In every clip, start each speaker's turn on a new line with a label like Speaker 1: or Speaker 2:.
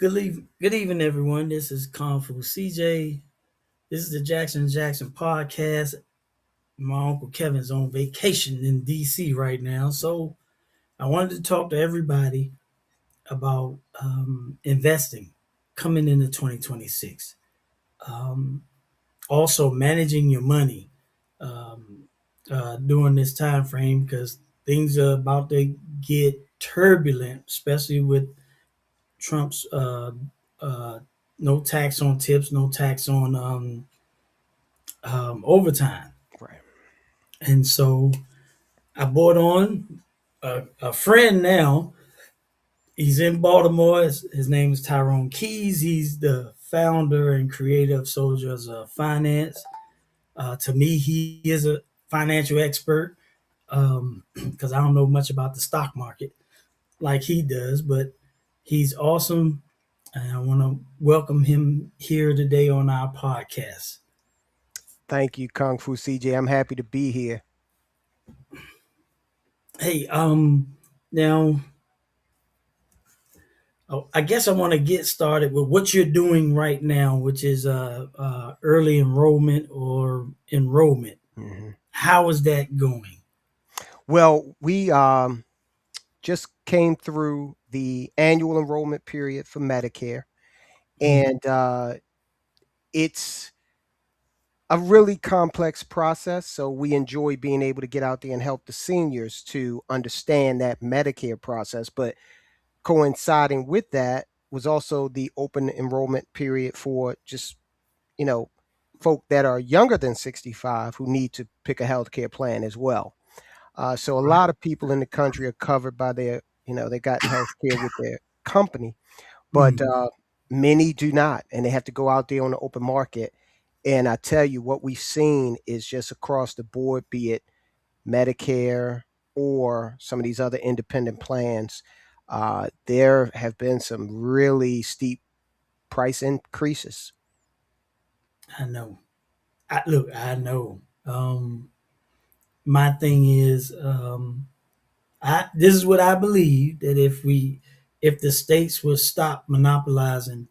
Speaker 1: Good evening, everyone. This is Kung Fu CJ. This is the Jackson podcast. My uncle Kevin's on vacation in DC right now, so I wanted to talk to everybody about investing coming into 2026. Um, Also, managing your money during this time frame because things are about to get turbulent, especially with Trump's uh, no tax on tips, no tax on overtime.
Speaker 2: Right.
Speaker 1: And so I brought on a friend now. He's in Baltimore. His name is Tyrone Keys. He's the founder and creator of Soldiers of Finance. To me, he is a financial expert because I don't know much about the stock market like he does, but he's awesome. And I want to welcome him here today on our podcast.
Speaker 2: Thank you, Kung Fu CJ. I'm happy to be here.
Speaker 1: Hey, now I guess I want to get started with what you're doing right now, which is early enrollment or enrollment.
Speaker 2: hmm
Speaker 1: How is that going?
Speaker 2: Well, we just came through the annual enrollment period for Medicare,
Speaker 1: Mhm.
Speaker 2: and it's a really complex process. So we enjoy being able to get out there and help the seniors to understand that Medicare process. But coinciding with that was also the open enrollment period for just you know folk that are younger than 65 who need to pick a healthcare plan as well. So a
Speaker 1: Right.
Speaker 2: lot of people in the country are covered by they got health care with their company, but
Speaker 1: Mhm.
Speaker 2: many do not, and they have to go out there on the open market. And I tell you, what we've seen is just across the board, be it Medicare or some of these other independent plans, there have been some really steep price increases.
Speaker 1: I know. Look, I know. My thing is, this is what I believe that if the states would stop monopolizing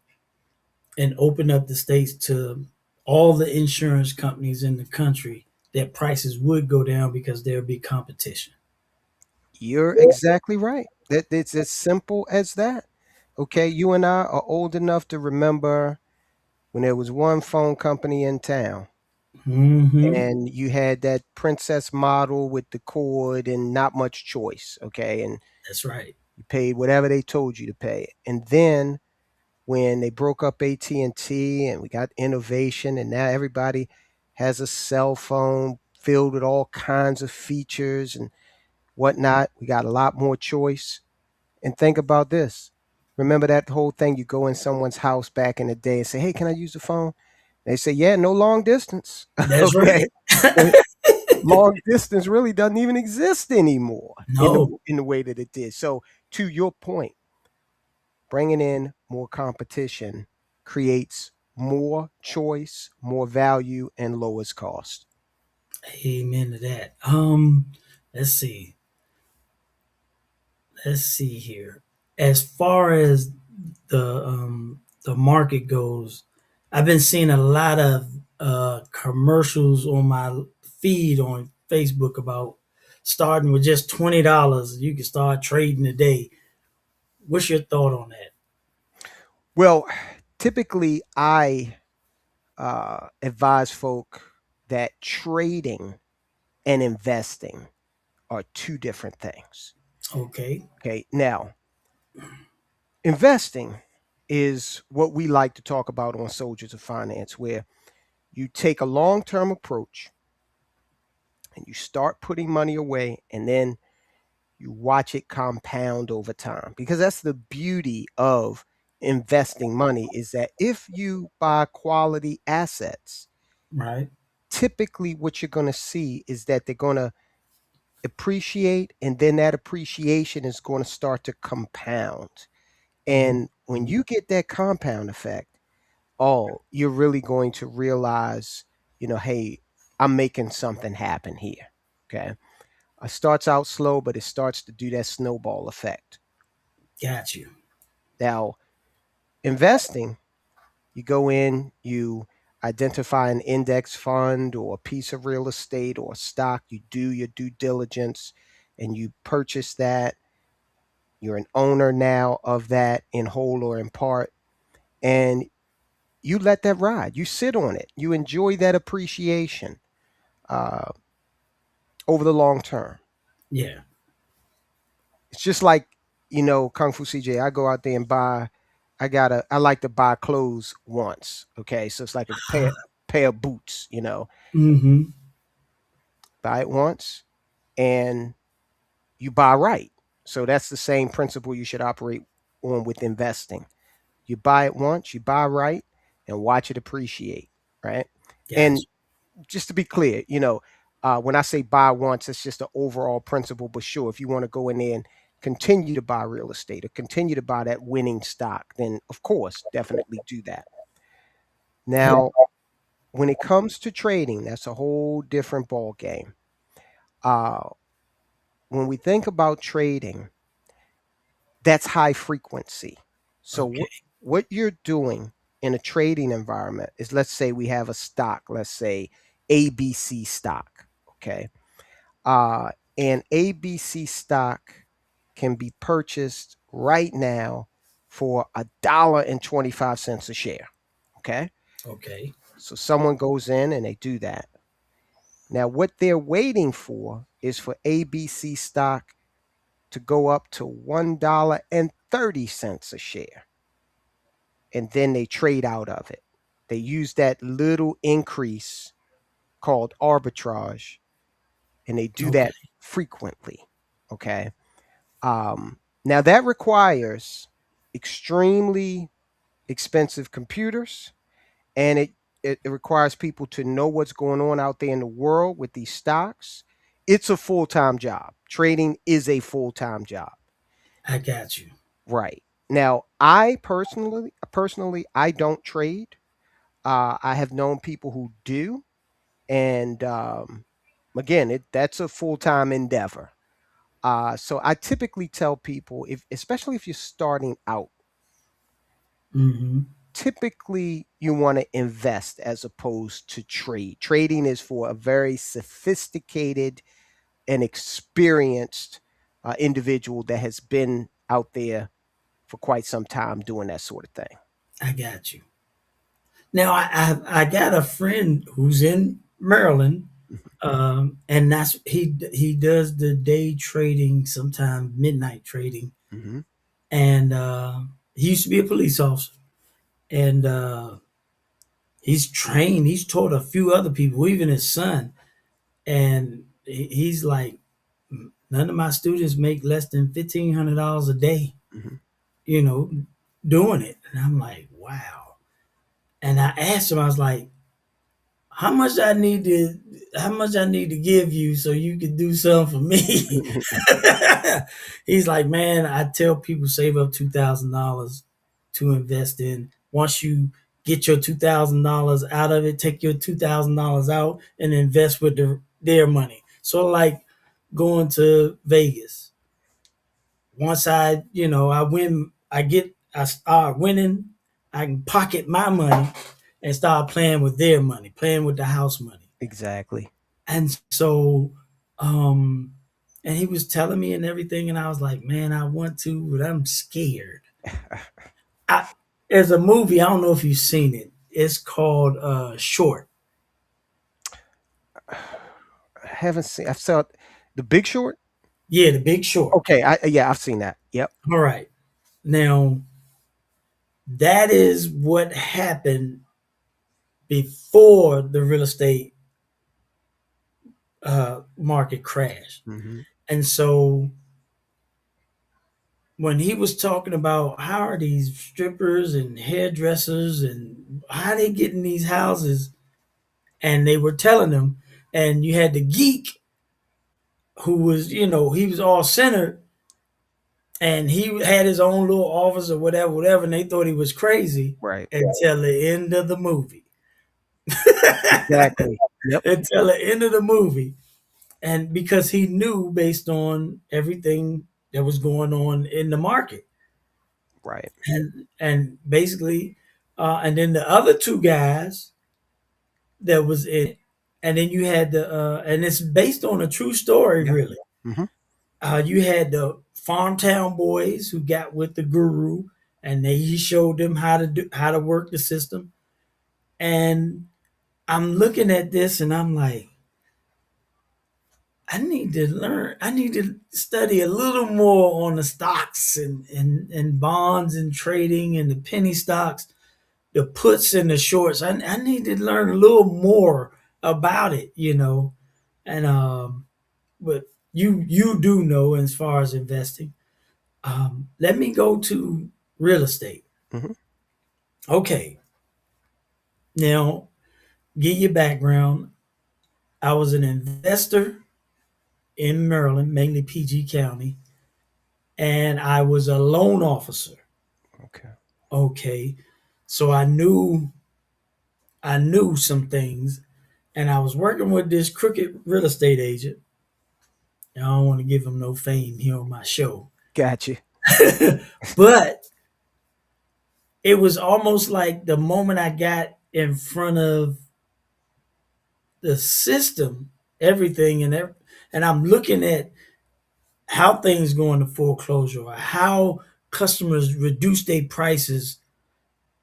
Speaker 1: and open up the states to all the insurance companies in the country, that prices would go down because there'd be competition.
Speaker 2: You're exactly right. That it's as simple as that. Okay, you and I are old enough to remember when there was one phone company in town
Speaker 1: Mm-hmm.
Speaker 2: and you had that princess model with the cord and not much choice, okay? And
Speaker 1: That's right.
Speaker 2: you paid whatever they told you to pay. And then when they broke up AT&T and T and we got innovation and now everybody has a cell phone filled with all kinds of features and whatnot, we got a lot more choice. And think about this. Remember that whole thing, you go in someone's house back in the day and say, "Hey, can I use the phone?" They say, "Yeah, no long distance."
Speaker 1: That's
Speaker 2: Okay.
Speaker 1: right.
Speaker 2: Long distance really doesn't even exist anymore in
Speaker 1: No,
Speaker 2: the way that it did. So to your point, bringing in more competition creates more choice, more value, and lowers cost.
Speaker 1: amen to that. Let's see. Let's see here. As far as the market goes, I've been seeing a lot of commercials on my feed on Facebook about starting with just $20. You can start trading today. What's your thought on that?
Speaker 2: Well, typically I advise folk that trading and investing are two different things.
Speaker 1: Okay,
Speaker 2: Okay. Now, investing is what we like to talk about on Soldiers of Finance, where you take a long term approach and you start putting money away and then you watch it compound over time. Because that's the beauty of investing money is that if you buy quality assets,
Speaker 1: right.
Speaker 2: typically what you're going to see is that they're going to appreciate and then that appreciation is going to start to compound. And when
Speaker 1: Mhm.
Speaker 2: you get that compound effect, oh, you're really going to realize, hey, I'm making something happen here. Okay. It starts out slow, but it starts to do that snowball effect.
Speaker 1: Got you.
Speaker 2: Now, investing, you go in, you identify an index fund or a piece of real estate or a stock, you do your due diligence and you purchase that. You're an owner now of that in whole or in part, and you let that ride. You sit on it. You enjoy that appreciation uh, over the long term.
Speaker 1: Yeah.
Speaker 2: It's just like, Kung Fu CJ. I go out there and buy. I like to buy clothes once. Okay, so it's like a pair of boots.
Speaker 1: Mm-hmm.
Speaker 2: Buy it once, and you buy right. So that's the same principle you should operate on with investing. You buy it once, you buy right, and watch it appreciate. Right. And
Speaker 1: Gotcha.
Speaker 2: just to be clear, when I say buy once, it's just an overall principle. But sure, if you want to go in there and continue to buy real estate or continue to buy that winning stock, then of course, definitely do that.
Speaker 1: Okay.
Speaker 2: Now, when it comes to trading, that's a whole different ball game. Uh, when we think about trading, that's high frequency. So
Speaker 1: Okay.
Speaker 2: what you're doing in a trading environment is, let's say we have a stock, let's say ABC stock, okay? Uh, and ABC stock can be purchased right now for $1.25 a share. Okay.
Speaker 1: Okay.
Speaker 2: So someone goes in and they do that. Now, what they're waiting for is for ABC stock to go up to $1.30 a share. And then they trade out of it. They use that little increase called arbitrage, and they do
Speaker 1: Okay.
Speaker 2: that frequently. Okay. Now that requires extremely expensive computers, and it requires people to know what's going on out there in the world with these stocks. It's a full time job. Trading is a full time job.
Speaker 1: I got you.
Speaker 2: Right. Now, I personally, I don't trade. I have known people who do, and again, that's a full time endeavor. So I typically tell people, if especially if you're starting out,
Speaker 1: Mm-hmm.
Speaker 2: typically you want to invest as opposed to trade. Trading is for a very sophisticated and experienced individual that has been out there for quite some time doing that sort of thing.
Speaker 1: I got you. Now I got a friend who's in Maryland, and he does the day trading, sometimes midnight trading,
Speaker 2: Mm-hmm.
Speaker 1: and he used to be a police officer, and he's trained. He's taught a few other people, even his son, and he's like, none of my students make less than $1,500 a day,
Speaker 2: Mm-hmm.
Speaker 1: you know, doing it, and I'm like, wow. And I asked him, I was like, how much I need to give you so you could do something for me. He's like, man, I tell people save up $2,000 to invest in. Once you get your $2,000 out of it, take your $2,000 out and invest with their money. So like going to Vegas. Once I win, I start winning, I can pocket my money and start playing with their money, playing with the house money.
Speaker 2: Exactly.
Speaker 1: And so, um, and he was telling me and everything, and I was like, man, I want to, but I'm scared. I, there's a movie, I don't know if you've seen it. It's called Short.
Speaker 2: I haven't seen. I've saw The Big Short.
Speaker 1: Yeah, The Big Short.
Speaker 2: Okay, yeah, I've seen that. Yep.
Speaker 1: All right. Now, that is what happened before the real estate market crashed.
Speaker 2: Mm-hmm.
Speaker 1: And so when he was talking about how are these strippers and hairdressers and how they get in these houses, and they were telling him, and you had the geek who was, he was all centered, and he had his own little office or whatever, whatever, and they thought he was crazy
Speaker 2: Right.
Speaker 1: until the end of the movie.
Speaker 2: Exactly. Yep.
Speaker 1: Until the end of the movie. And because he knew based on everything that was going on in the market.
Speaker 2: Right.
Speaker 1: and basically, and then the other two guys that was in it, and then you had and it's based on a true story,
Speaker 2: Yeah.
Speaker 1: really.
Speaker 2: Hmm.
Speaker 1: You had the farm town boys who got with the guru, and he showed them how to work the system. And I'm looking at this, and I'm like, I need to learn. I need to study a little more on the stocks and bonds and trading and the penny stocks, the puts and the shorts. I need to learn a little more about it. And but you do know as far as investing. Let me go to real estate.
Speaker 2: Hmm.
Speaker 1: Okay, now get your background. I was an investor in Maryland, mainly PG County, and I was a loan officer.
Speaker 2: Okay.
Speaker 1: Okay, so I knew some things, and I was working with this crooked real estate agent. I don't want to give him no fame here on my show,
Speaker 2: Gotcha.
Speaker 1: but it was almost like the moment I got in front of the system, everything and I'm looking at how things go into foreclosure or how customers reduce their prices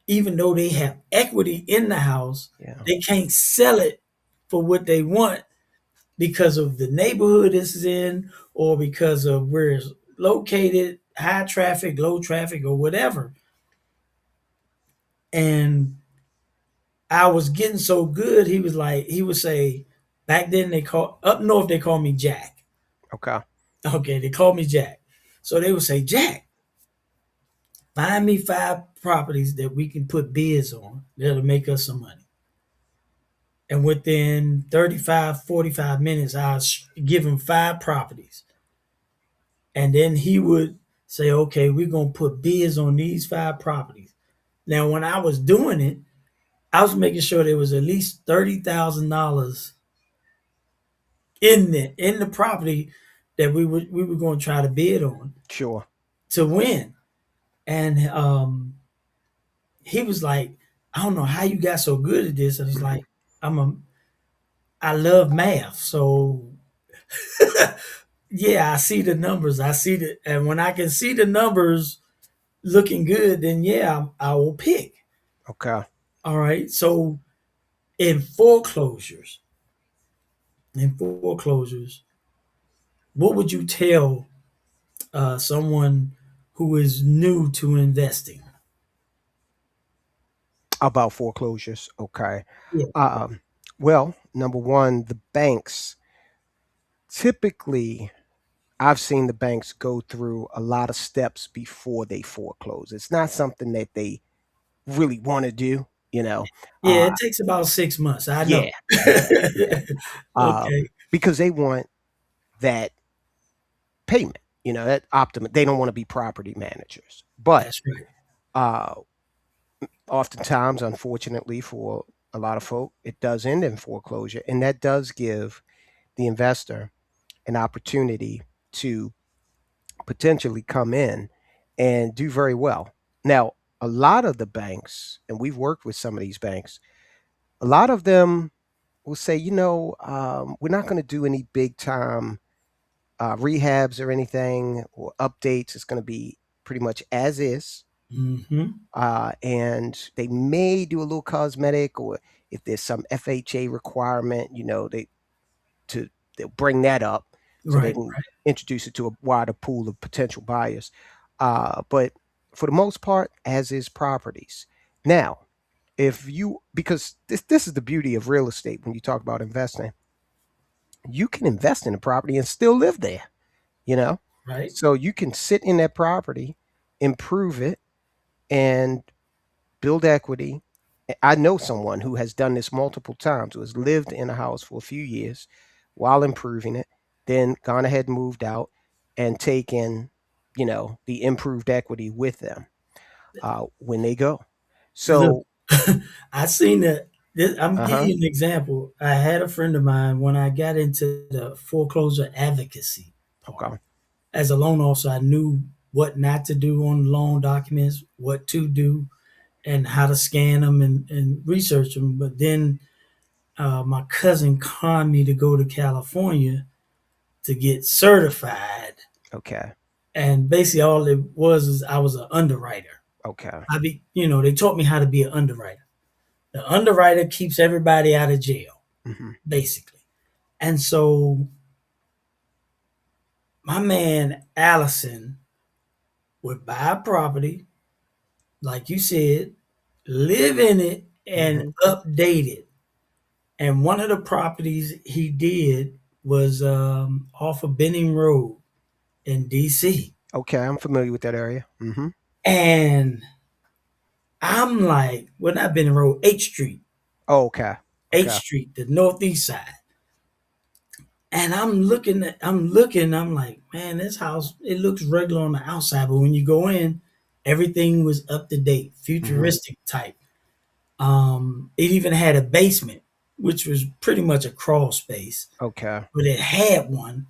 Speaker 1: even though they have equity in the house,
Speaker 2: Yeah.
Speaker 1: they can't sell it for what they want because of the neighborhood it's in or because of where it's located, high traffic, low traffic, or whatever. And I was getting so good, he would say, back then up north they call me Jack.
Speaker 2: Okay.
Speaker 1: Okay, they call me Jack. So they would say, Jack, find me 5 properties that we can put bids on that'll make us some money. And within 35, 45 minutes, give him 5 properties. And then he would say, okay, we're going to put bids on these 5 properties. Now, when I was doing it, I was making sure there was at least $30,000 in the property that we were going to try to bid on
Speaker 2: Sure.
Speaker 1: to win. And he was like, I don't know how you got so good at this. I was
Speaker 2: Hmm.
Speaker 1: like, I love math. So yeah, I see the numbers. And when I can see the numbers looking good, then yeah, I will pick.
Speaker 2: Okay.
Speaker 1: All right. So in foreclosures, in foreclosures, what would you tell someone who is new to investing?
Speaker 2: About foreclosures. Okay.
Speaker 1: Yeah.
Speaker 2: Um, well, number one, the banks typically, I've seen the banks go through a lot of steps before they foreclose. It's not something that they really want to do, you know.
Speaker 1: Yeah,
Speaker 2: Uh,
Speaker 1: it takes about 6 months. I know.
Speaker 2: yeah, yeah, yeah. Uh,
Speaker 1: Okay.
Speaker 2: because they want that payment, that optimum. They don't want to be property managers, but
Speaker 1: That's right.
Speaker 2: uh, oftentimes, unfortunately, for a lot of folk, it does end in foreclosure, and that does give the investor an opportunity to potentially come in and do very well. Now, a lot of the banks, and we've worked with some of these banks, a lot of them will say, we're not going to do any big time rehabs or anything or updates. It's going to be pretty much as is.
Speaker 1: Mm-hmm.
Speaker 2: And they may do a little cosmetic, or if there's some FHA requirement, to they'll bring that up so they
Speaker 1: Right.
Speaker 2: can introduce it to a wider pool of potential buyers. But for the most part, as is properties. Now, if you because this is the beauty of real estate when you talk about investing, you can invest in a property and still live there, you know?
Speaker 1: Right.
Speaker 2: So you can sit in that property, improve it, and build equity. I know someone who has done this multiple times, who has lived in a house for a few years while improving it, then gone ahead and moved out and taken, the improved equity with them when they go.
Speaker 1: Look,
Speaker 2: So,
Speaker 1: I seen that. I'm
Speaker 2: uh
Speaker 1: giving
Speaker 2: huh.
Speaker 1: you an example. I had a friend of mine when I got into the foreclosure advocacy part.
Speaker 2: Okay.
Speaker 1: As a loan officer, I knew. what not to do on loan documents, what to do, and how to scan them and research them. But then my cousin conned me to go to California to get certified.
Speaker 2: Okay.
Speaker 1: And basically, all it was is I was an underwriter.
Speaker 2: Okay.
Speaker 1: They taught me how to be an underwriter. The underwriter keeps everybody out of jail,
Speaker 2: Hmm.
Speaker 1: basically. And so my man Allison would buy a property, like you said, live in it, and
Speaker 2: Hmm.
Speaker 1: update it. And one of the properties he did was off of Benning Road in DC.
Speaker 2: Okay, I'm familiar with that area.
Speaker 1: And I'm like, well, not Benning Road, 8th Street,
Speaker 2: Oh, okay.
Speaker 1: 8th
Speaker 2: Okay.
Speaker 1: Street, the northeast side. And I'm like, man, this house, it looks regular on the outside, but when you go in, everything was up to date,
Speaker 2: Hmm.
Speaker 1: futuristic type. It even had a basement, which was pretty much a crawl space,
Speaker 2: Okay.
Speaker 1: but it had one.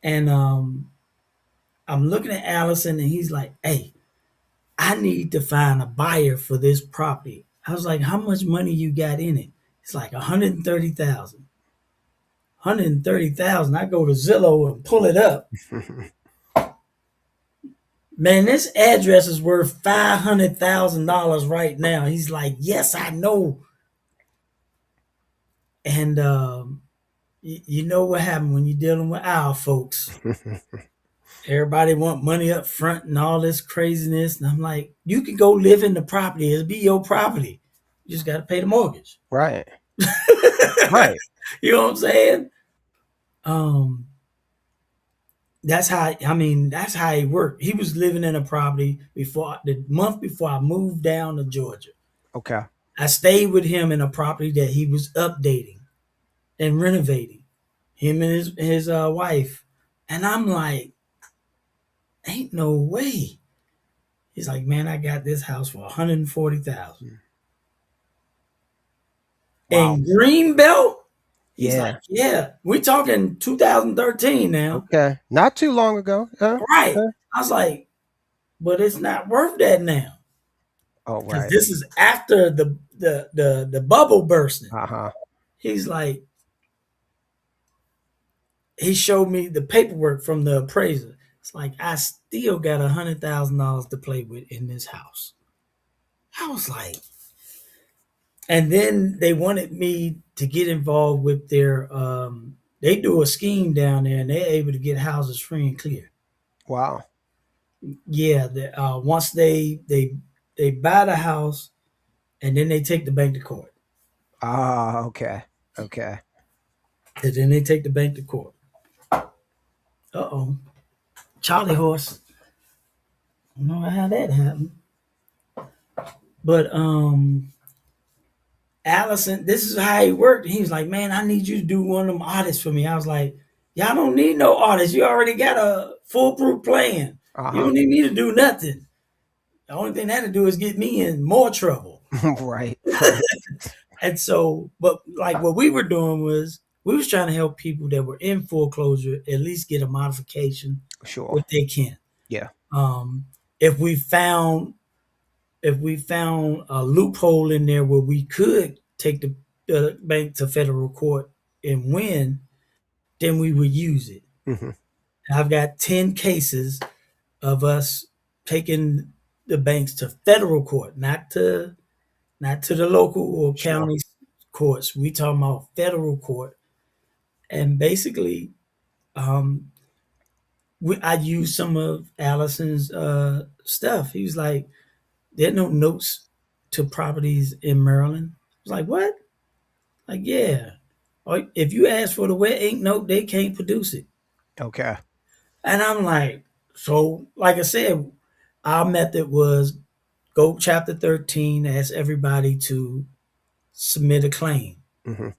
Speaker 1: And I'm looking at Allison, and he's like, "Hey, I need to find a buyer for this property." I was like, "How much money you got in it?" It's like 130,000. 130,000. I go to Zillow and pull it up. Man, this address is worth $500,000 right now. He's like, "Yes, I know." And you know what happened when you're dealing with our folks. Everybody want money up front and all this craziness. And I'm like, you can go live in the property. It'll be your property. You just got to pay the mortgage.
Speaker 2: Right. Right.
Speaker 1: You know what I'm saying? Um, that's how he worked. He was living in a property before the month before I moved down to Georgia.
Speaker 2: Okay.
Speaker 1: I stayed with him in a property that he was updating and renovating. Him and his wife. And I'm like, ain't no way. He's like, man, I got this house for 140,000
Speaker 2: Mm. Wow.
Speaker 1: in Greenbelt. He's like,
Speaker 2: Yeah.
Speaker 1: yeah, we're talking 2013 now,
Speaker 2: Okay. Not too long ago.
Speaker 1: right?
Speaker 2: Okay.
Speaker 1: I was like, but it's not worth that now
Speaker 2: Oh,
Speaker 1: because
Speaker 2: right.
Speaker 1: this is after the bubble bursting.
Speaker 2: Uh-huh.
Speaker 1: He's like, he showed me the paperwork from the appraiser. It's like I still got $100,000 to play with in this house. I was like, and then they wanted me to get involved with their. They do a scheme down there, and they're able to get houses free and clear.
Speaker 2: Wow.
Speaker 1: Yeah, once they buy the house, and then they take the bank to court.
Speaker 2: Ah, okay. Okay.
Speaker 1: And then they take the bank to court. Oh, Charlie horse. I don't know how that happened, but Allison, this is how he worked. He was like, "Man, I need you to do one of them audits for me." I was like, "Y'all don't need no audits. You already got a foolproof plan. You
Speaker 2: Uh-huh.
Speaker 1: don't need me to do nothing. The only thing that to do is get me in more trouble."
Speaker 2: Right. Right.
Speaker 1: And so, but like what we were doing was we was trying to help people that were in foreclosure at least get a modification
Speaker 2: Sure.
Speaker 1: if they can.
Speaker 2: Yeah.
Speaker 1: Um, if we found a loophole in there where we could take the bank to federal court and win, then we would use it.
Speaker 2: Hmm.
Speaker 1: I've got 10 cases of us taking the banks to federal court, not to the local or
Speaker 2: Sure.
Speaker 1: county courts. We talking about federal court, and basically, um, I used some of Allison's stuff. He was like, "There are no notes to properties in Maryland." I was like, "What?" Like, yeah. Or if you ask for the wet ink note, they can't produce it.
Speaker 2: Okay.
Speaker 1: And I'm like, so like I said, our method was go chapter 13, ask everybody to submit a claim,
Speaker 2: Hmm.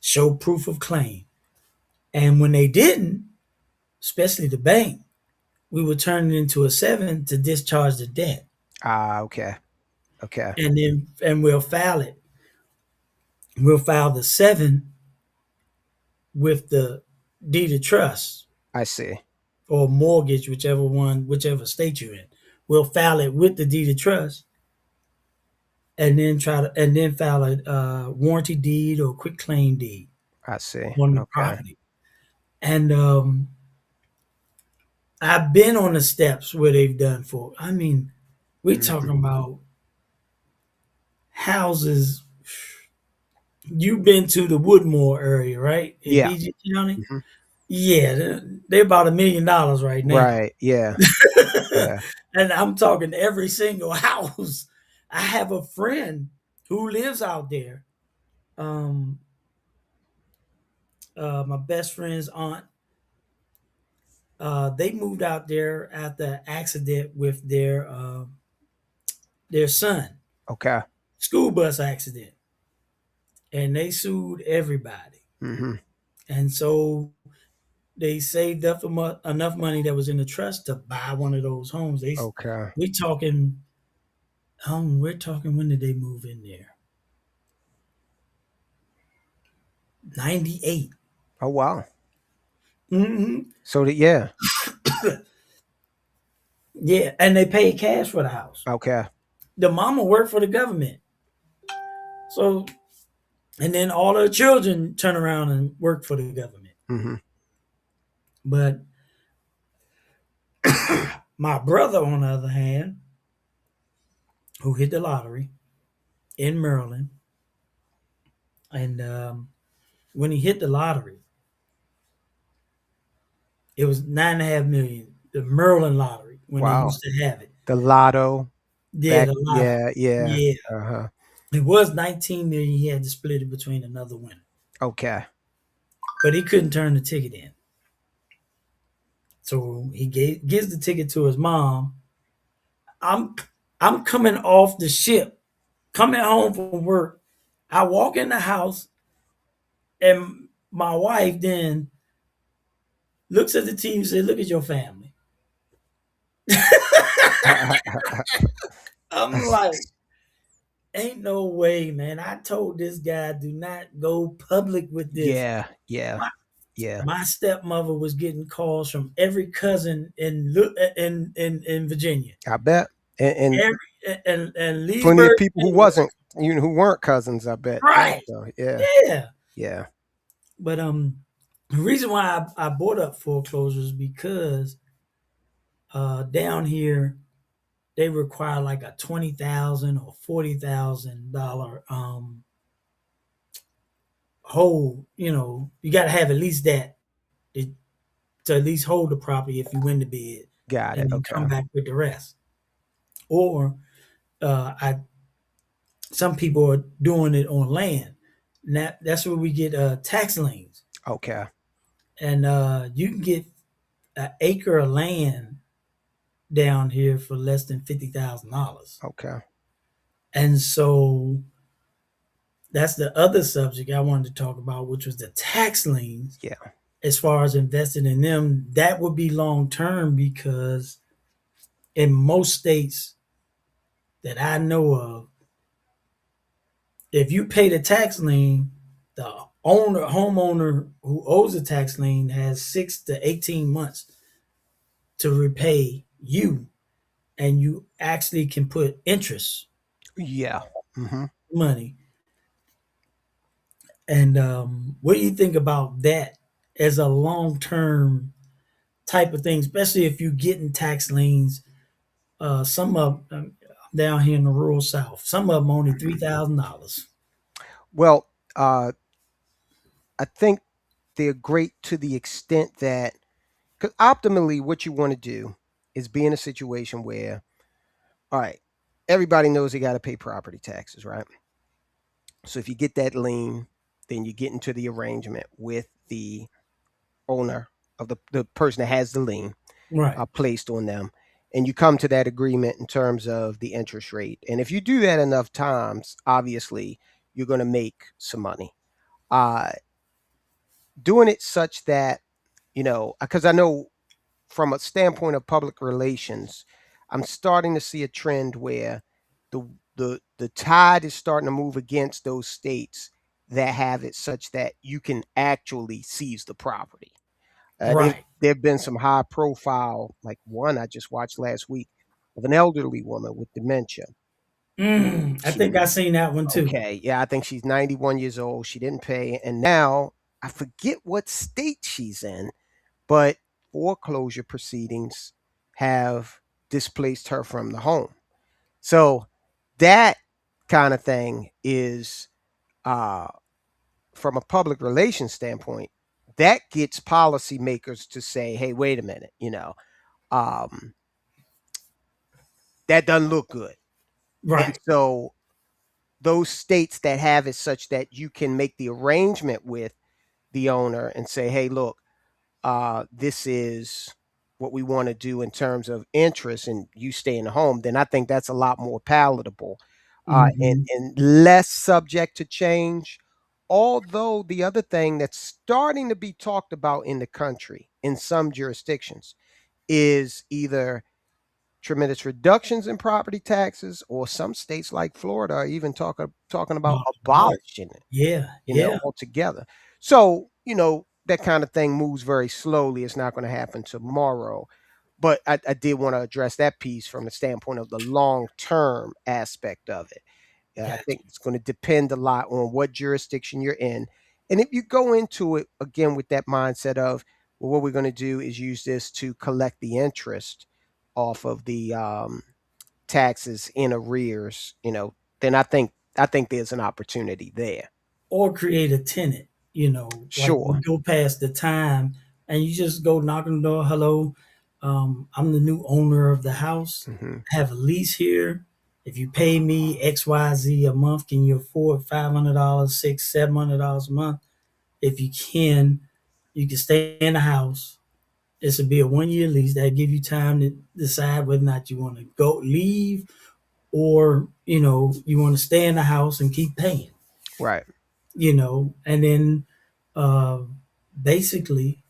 Speaker 1: show proof of claim. And when they didn't, especially the bank, we would turn it into a 7 to discharge the debt.
Speaker 2: Ah, okay. Okay.
Speaker 1: And we'll file it. We'll file the 7 with the deed of trust.
Speaker 2: I see.
Speaker 1: or mortgage, whichever state you're in. We'll file it with the deed of trust, and then file a warranty deed or quick claim deed
Speaker 2: I see.
Speaker 1: on the
Speaker 2: Okay.
Speaker 1: property. And I've been on the steps where they've done for. I mean, we're
Speaker 2: Hmm.
Speaker 1: talking about houses. You've been to the Woodmore area, right? In
Speaker 2: Yeah.
Speaker 1: PG County?
Speaker 2: Hmm.
Speaker 1: Yeah, they're about $1 million right now.
Speaker 2: Right. Yeah. Yeah.
Speaker 1: And I'm talking every single house. I have a friend who lives out there. Um, my best friend's aunt. They moved out there after an accident with their son,
Speaker 2: Okay.
Speaker 1: school bus accident, and they sued everybody.
Speaker 2: Hmm.
Speaker 1: And so they saved up enough money that was in the trust to buy one of those homes.
Speaker 2: Okay.
Speaker 1: We talking we're talking, when did they move in there? 98.
Speaker 2: Oh wow.
Speaker 1: Hmm.
Speaker 2: So that, yeah.
Speaker 1: Yeah, and they paid cash for the house.
Speaker 2: Okay.
Speaker 1: The mama worked for the government. So, and then all her children turn around and work for the government.
Speaker 2: Hmm.
Speaker 1: But my brother, on the other hand, who hit the lottery in Maryland, and when he hit the lottery, it was 9.5 million. The Maryland lottery when they
Speaker 2: Wow.
Speaker 1: used to have it.
Speaker 2: The lotto
Speaker 1: Yeah,
Speaker 2: back.
Speaker 1: the lotto.
Speaker 2: Yeah. Yeah.
Speaker 1: Yeah,
Speaker 2: Uh huh.
Speaker 1: it was 19 million. He had to split it between another winner,
Speaker 2: Okay.
Speaker 1: but he couldn't turn the ticket in. So he gives the ticket to his mom. I'm I'm coming off the ship, coming home from work. I walk in the house, and my wife then looks at the TV and says, "Look at your family." I'm like, "Ain't no way, man." I told this guy, "Do not go public with this."
Speaker 2: Yeah. Yeah.
Speaker 1: My,
Speaker 2: Yeah.
Speaker 1: my stepmother was getting calls from every cousin in Virginia,
Speaker 2: I bet. And
Speaker 1: and
Speaker 2: plenty of
Speaker 1: Leesburg,
Speaker 2: people who
Speaker 1: anywhere.
Speaker 2: wasn't, who weren't cousins. I bet.
Speaker 1: Right?
Speaker 2: Also. Yeah.
Speaker 1: Yeah.
Speaker 2: Yeah.
Speaker 1: But the reason why I brought up foreclosures because down here they require like a $20,000 or $40,000 hold. You got to have at least that to, to at least hold the property if you win the bid,
Speaker 2: Got it.
Speaker 1: and then
Speaker 2: Okay.
Speaker 1: come back with the rest. Or I some people are doing it on land. And that's where we get tax liens,
Speaker 2: Okay.
Speaker 1: and you can get an acre of land down here for less than $50,000.
Speaker 2: Okay.
Speaker 1: And so that's the other subject I wanted to talk about, which was the tax liens.
Speaker 2: Yeah.
Speaker 1: As far as investing in them, that would be long term because in most states that I know of, if you pay the tax lien, the homeowner who owes the tax lien has 6 to 18 months to repay you, and you actually can put interest
Speaker 2: Yeah. Hmm.
Speaker 1: money. And what do you think about that as a long term type of thing, especially if you're getting tax liens? Some of down here in the rural South, some of them only $3,000.
Speaker 2: Well, I think they're great to the extent that, because optimally, what you want to do is be in a situation where, all right, everybody knows they got to pay property taxes, right? So if you get that lien, then you get into the arrangement with the owner of the person that has the lien
Speaker 1: Right.
Speaker 2: placed on them. And you come to that agreement in terms of the interest rate. And if you do that enough times, obviously, you're going to make some money. Uh, Doing it such that, because I know from a standpoint of public relations, I'm starting to see a trend where the the tide is starting to move against those states that have it such that you can actually seize the property.
Speaker 1: Right.
Speaker 2: There have been some high profile, like one I just watched last week of an elderly woman with dementia.
Speaker 1: I think
Speaker 2: She
Speaker 1: I seen that one too.
Speaker 2: Okay, yeah, I think she's 91 years old. She didn't pay, and now I forget what state she's in, but foreclosure proceedings have displaced her from the home. So that kind of thing is, uh, from a public relations standpoint, that gets policymakers to say, "Hey, wait a minute, um, that doesn't look good." And
Speaker 1: Right.
Speaker 2: so those states that have it such that you can make the arrangement with the owner and say, "Hey, look, this is what we want to do in terms of interest, and you stay in the home," then I think that's a lot more palatable,
Speaker 1: Hmm.
Speaker 2: and less subject to change. Although the other thing that's starting to be talked about in the country in some jurisdictions is either tremendous reductions in property taxes, or some states like Florida are even talking about
Speaker 1: Oh Lord.
Speaker 2: abolishing it,
Speaker 1: Yeah. Yeah.
Speaker 2: altogether. So, that kind of thing moves very slowly. It's not going to happen tomorrow. But I did want to address that piece from the standpoint of the long term aspect of it. I think
Speaker 1: Gotcha.
Speaker 2: it's going to depend a lot on what jurisdiction you're in. And if you go into it again with that mindset of, well, what we're going to do is use this to collect the interest off of the taxes in arrears, then I think there's an opportunity there.
Speaker 1: Or create a tenant, like we
Speaker 2: Sure.
Speaker 1: go past the time and you just go knock on the door. Hello, I'm the new owner of the house.
Speaker 2: Hmm.
Speaker 1: I have a lease here. If you pay me XYZ a month, can you afford $500, $700 a month? If you can stay in the house. This would be a 1 year lease that give you time to decide whether or not you want to go leave, or you want to stay in the house and keep paying.
Speaker 2: Right.
Speaker 1: And then uh, basically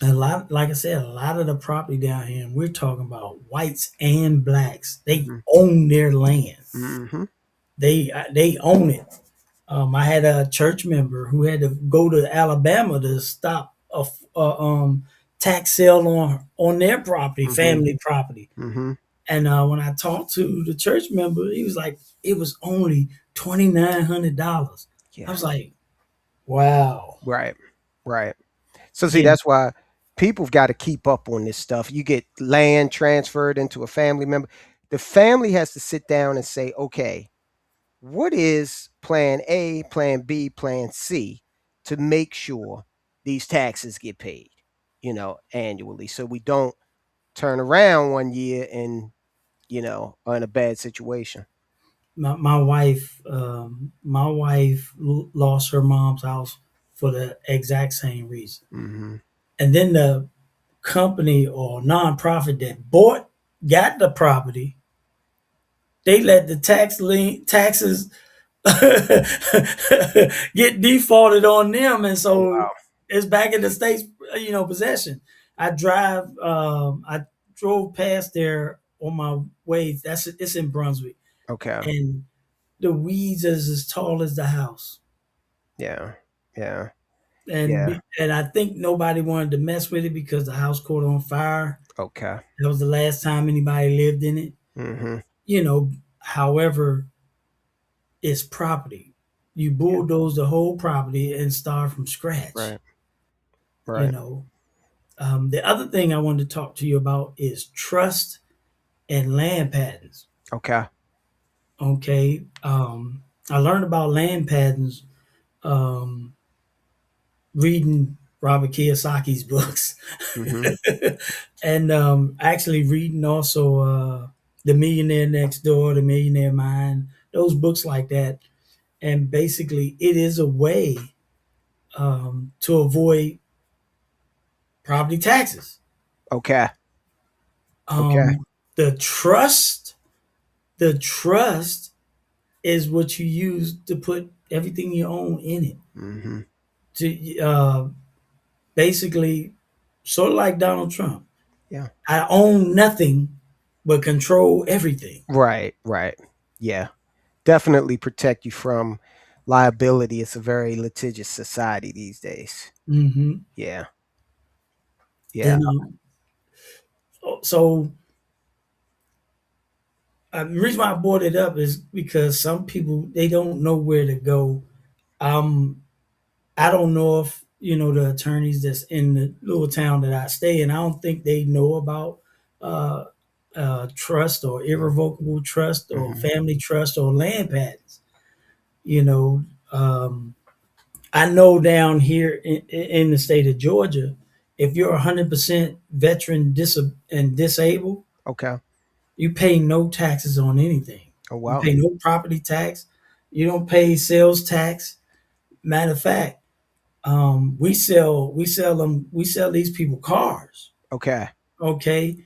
Speaker 1: a lot, like I said, a lot of the property down here, and we're talking about whites and blacks, they
Speaker 2: Hmm.
Speaker 1: own their land.
Speaker 2: Hmm.
Speaker 1: They own it. I had a church member who had to go to Alabama to stop a tax sale on their property,
Speaker 2: Hmm.
Speaker 1: family property.
Speaker 2: Hmm.
Speaker 1: And when I talked to the church member, he was like, it was only $2,900. I
Speaker 2: Yeah.
Speaker 1: was like, wow.
Speaker 2: Right. Right. So see,
Speaker 1: You know,
Speaker 2: that's why people've got to keep up on this stuff. You get land transferred into a family member. The family has to sit down and say, okay, what is plan A, plan B, plan C to make sure these taxes get paid, annually. So we don't turn around one year and, are in a bad situation.
Speaker 1: my wife lost her mom's house for the exact same reason.
Speaker 2: Hmm.
Speaker 1: And then the company or nonprofit that got the property, they let the taxes get defaulted on them, and
Speaker 2: Oh,
Speaker 1: so
Speaker 2: wow.
Speaker 1: it's back in the state's possession. I drove past there on my way. It's in Brunswick,
Speaker 2: Okay.
Speaker 1: and the weeds is as tall as the house.
Speaker 2: Yeah. Yeah.
Speaker 1: and
Speaker 2: Yeah.
Speaker 1: be, and I think nobody wanted to mess with it because the house caught on fire.
Speaker 2: Okay.
Speaker 1: That was the last time anybody lived in it.
Speaker 2: Hmm.
Speaker 1: However, it's property. You
Speaker 2: Yeah.
Speaker 1: bulldoze the whole property and start from scratch.
Speaker 2: Right.
Speaker 1: You
Speaker 2: Right.
Speaker 1: know. The other thing I wanted to talk to you about is trust and land patents.
Speaker 2: Okay.
Speaker 1: Okay. I learned about land patents um, reading Robert Kiyosaki's books,
Speaker 2: Hmm.
Speaker 1: and actually reading also The Millionaire Next Door, The Millionaire Mind, those books like that. And basically, it is a way to avoid property taxes.
Speaker 2: Okay. Okay.
Speaker 1: Um, the trust, the trust is what you use to put everything you own in it.
Speaker 2: Hmm.
Speaker 1: To basically, sort of like Donald Trump,
Speaker 2: Yeah.
Speaker 1: I own nothing but control everything.
Speaker 2: Right. Right. Yeah. Definitely protect you from liability. It's a very litigious society these days.
Speaker 1: Hmm.
Speaker 2: Yeah. Yeah.
Speaker 1: And so the reason why I brought it up is because some people they don't know where to go. Um, I don't know if the attorneys that's in the little town that I stay in. I don't think they know about uh, trust or irrevocable trust or
Speaker 2: Hmm.
Speaker 1: family trust or land patents. You know, um, I know down here in the state of Georgia, if you're 100% veteran and disabled,
Speaker 2: Okay.
Speaker 1: you pay no taxes on anything.
Speaker 2: Oh
Speaker 1: You
Speaker 2: wow.
Speaker 1: pay no property tax. You don't pay sales tax. Matter of fact, we sell these people cars.
Speaker 2: Okay.
Speaker 1: Okay,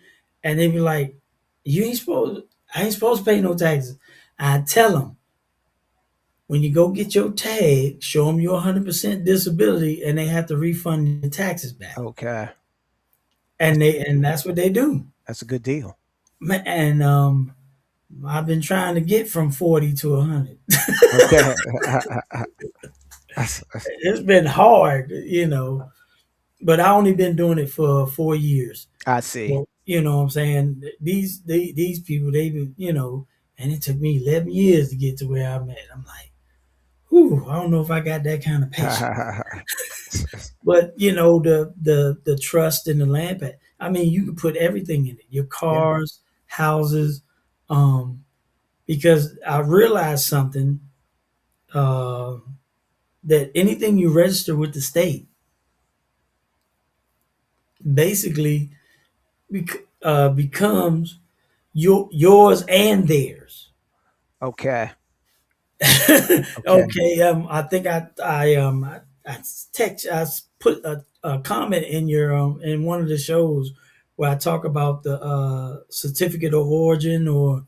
Speaker 1: and they be like, you ain't supposed, I ain't supposed to pay no taxes. I tell them when you go get your tag, show them your 100% disability, and they have to refund the taxes back.
Speaker 2: Okay.
Speaker 1: And that's what they do.
Speaker 2: That's a good deal.
Speaker 1: And I've been trying to get from 40 to 100.
Speaker 2: Okay.
Speaker 1: It's been hard. But I only been doing it for 4 years.
Speaker 2: I see.
Speaker 1: So, you know what I'm saying? These people, they been, and it took me 11 years to get to where I'm at. I'm like, whew, I don't know if I got that kind of patience. But the trust in the land pact. I mean, you can put everything in it. Your
Speaker 2: Yeah.
Speaker 1: cars, houses, um, because I realized something, uh, that anything you register with the state basically becomes yours and theirs.
Speaker 2: Okay. Okay.
Speaker 1: Okay. I think I text I put a comment in your in one of the shows where I talk about the certificate of origin or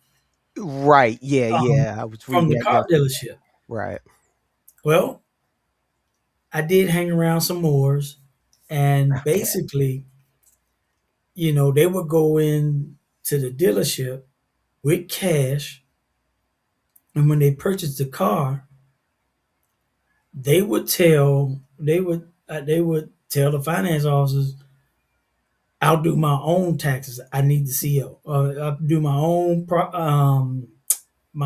Speaker 2: Right. Yeah.
Speaker 1: um,
Speaker 2: Yeah. I was
Speaker 1: from
Speaker 2: reading
Speaker 1: the
Speaker 2: that
Speaker 1: car
Speaker 2: yesterday.
Speaker 1: dealership.
Speaker 2: Right.
Speaker 1: Well, I did hang around some Moors, and
Speaker 2: Okay.
Speaker 1: basically, they would go in to the dealership with cash, and when they purchased the car, they would tell the finance officers, "I'll do my own taxes. I need the CO. I'll do my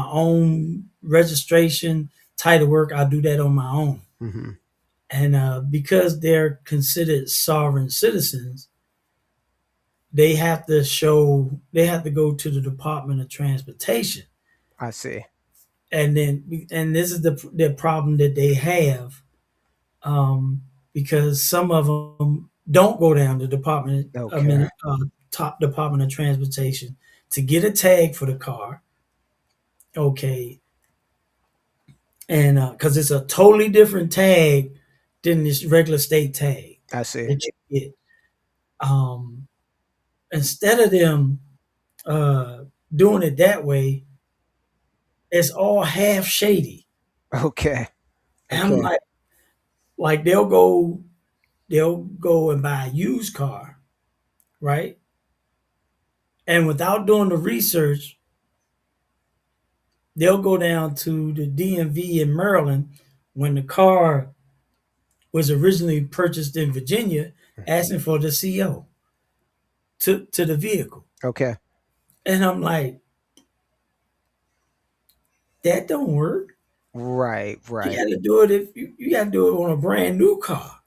Speaker 1: own registration, title work. I'll do that on my own."
Speaker 2: Hmm.
Speaker 1: And because they're considered sovereign citizens, they have to go to the Department of Transportation,
Speaker 2: I see.
Speaker 1: and this is the problem that they have, because some of them don't go down to
Speaker 2: Okay.
Speaker 1: top Department of Transportation to get a tag for the car. Okay, and because it's a totally different tag than this regular state tag
Speaker 2: I see.
Speaker 1: that you get. Um, Instead of them doing it that way, it's all half shady.
Speaker 2: Okay.
Speaker 1: And I'm
Speaker 2: Okay.
Speaker 1: like they'll go and buy a used car, right? And without doing the research, they'll go down to the DMV in Maryland when the car was originally purchased in Virginia, asking for the CO to the vehicle.
Speaker 2: Okay.
Speaker 1: And I'm like, that don't work.
Speaker 2: Right.
Speaker 1: You
Speaker 2: Right.
Speaker 1: got to do it if you got to do it on a brand new car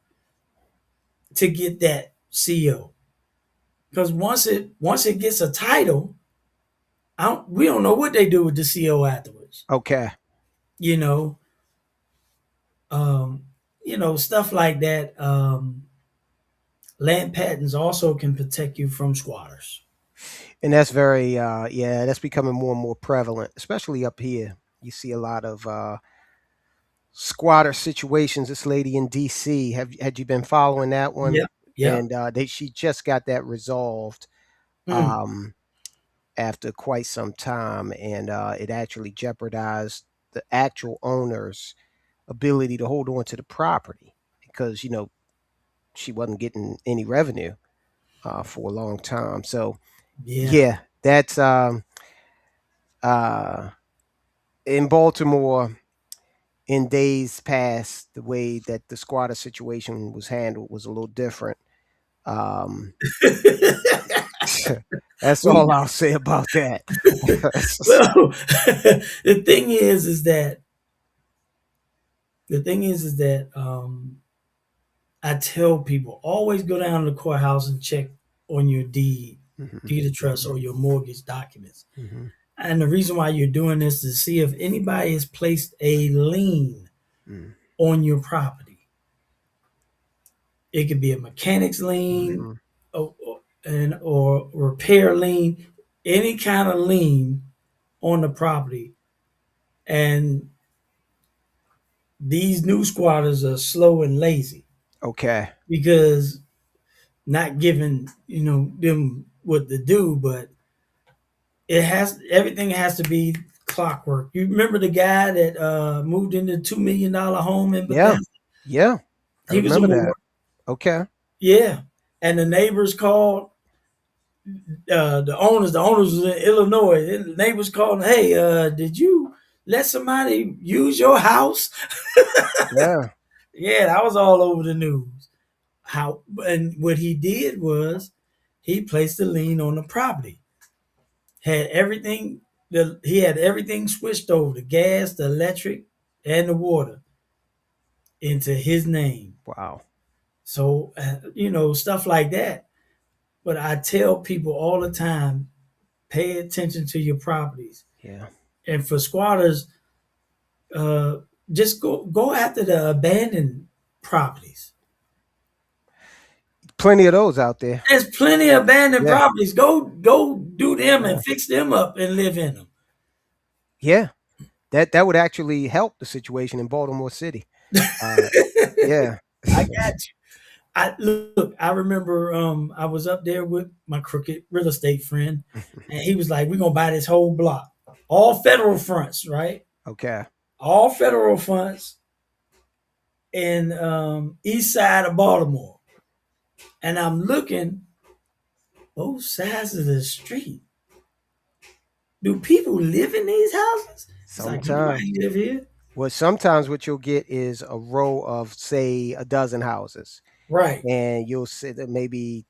Speaker 1: to get that CO. Because once it gets a title, we don't know what they do with the CO afterwards.
Speaker 2: Okay.
Speaker 1: You know, um, stuff like that. Land patents also can protect you from squatters.
Speaker 2: And that's very yeah, that's becoming more and more prevalent, especially up here. You see a lot of squatter situations. This lady in DC, have had you been following that one?
Speaker 1: Yep. Yep.
Speaker 2: And she just got that resolved
Speaker 1: Mm,
Speaker 2: um after quite some time, and it actually jeopardized the actual owner's ability to hold on to the property because she wasn't getting any revenue for a long time. So
Speaker 1: yeah.
Speaker 2: yeah, that's uh in Baltimore in days past, the way that the squatter situation was handled was a little different. Um, that's
Speaker 1: we
Speaker 2: all I'll say about that.
Speaker 1: well, the thing is that I tell people always go down to the courthouse and check on your
Speaker 2: Mhm,
Speaker 1: deed of trust,
Speaker 2: mhm,
Speaker 1: or your mortgage documents.
Speaker 2: mhm,
Speaker 1: And the reason why you're doing this is to see if anybody has placed a lien
Speaker 2: mhm,
Speaker 1: on your property. It could be a mechanic's lien,
Speaker 2: mhm.
Speaker 1: or repair lien, any kind of lien on the property. And these new squatters are slow and lazy
Speaker 2: Okay.
Speaker 1: because not giving them what to do, but everything has to be clockwork. You remember the guy that moved into $2 million home in
Speaker 2: Yeah.
Speaker 1: Bethesda?
Speaker 2: Yeah. I
Speaker 1: He was a
Speaker 2: remember
Speaker 1: Moor.
Speaker 2: that. Okay.
Speaker 1: Yeah. And the neighbors called, the owners was in Illinois. And the neighbors called, hey, did you let somebody use your house?
Speaker 2: Yeah.
Speaker 1: Yeah, that was all over the news. How and what he did was he placed a lien on the property. Had everything he had everything switched over, the gas, the electric, and the water, into his name.
Speaker 2: Wow.
Speaker 1: So stuff like that. But I tell people all the time, pay attention to your properties.
Speaker 2: Yeah.
Speaker 1: And for squatters, uh, just go after the abandoned properties.
Speaker 2: Plenty of those out there.
Speaker 1: There's plenty of abandoned
Speaker 2: Yeah.
Speaker 1: properties. Go do them
Speaker 2: Yeah.
Speaker 1: and fix them up and live in them.
Speaker 2: Yeah. That would actually help the situation in Baltimore City. Uh, yeah.
Speaker 1: I got you. I remember I was up there with my crooked real estate friend, and he was like, "We're gonna buy this whole block, all federal fronts, right?
Speaker 2: Okay.
Speaker 1: All federal fronts in east side of Baltimore." And I'm looking both sides of the street. Do people live in these houses? It's like
Speaker 2: Sometimes.
Speaker 1: nobody live here,
Speaker 2: Well, sometimes what you'll get is a row of, say, a dozen houses,
Speaker 1: right?
Speaker 2: and you'll see that maybe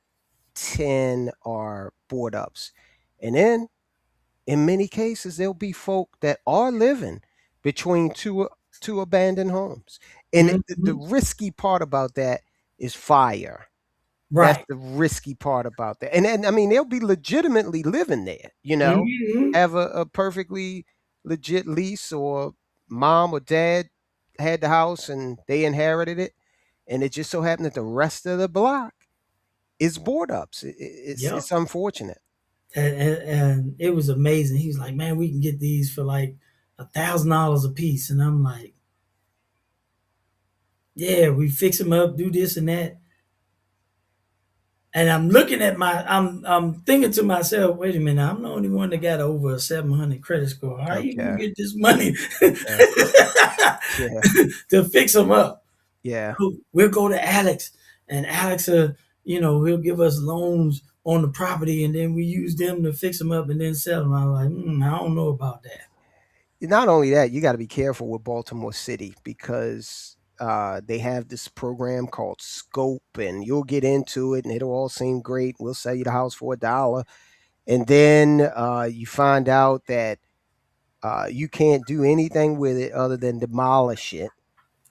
Speaker 2: 10 are board ups. And then in many cases, there'll be folk that are living between two abandoned homes. And the
Speaker 1: Hmm.
Speaker 2: risky part about that is fire. That's
Speaker 1: Right.
Speaker 2: the risky part about that. And I mean, they'll be legitimately living there,
Speaker 1: Hmm.
Speaker 2: have a perfectly legit lease, or mom or dad had the house and they inherited it. And it just so happened that the rest of the block is board ups.
Speaker 1: Yep.
Speaker 2: It's unfortunate.
Speaker 1: And it was amazing. He was like, "Man, we can get these for like $1,000 a piece," and I'm like, "Yeah, we fix them up, do this and that." And I'm looking at I'm thinking to myself, "Wait a minute, I'm the only one that got over a 700 credit score. How you gonna
Speaker 2: Okay.
Speaker 1: get this money
Speaker 2: Yeah. Yeah.
Speaker 1: to fix them up?"
Speaker 2: Yeah.
Speaker 1: We'll go to Alex, and Alex, he'll give us loans on the property, and then we use them to fix them up and then sell them. I'm like, I don't know about that.
Speaker 2: Not only that, you got to be careful with Baltimore City because they have this program called Scope, and you'll get into it, and it'll all seem great. We'll sell you the house for $1, and then you find out that you can't do anything with it other than demolish it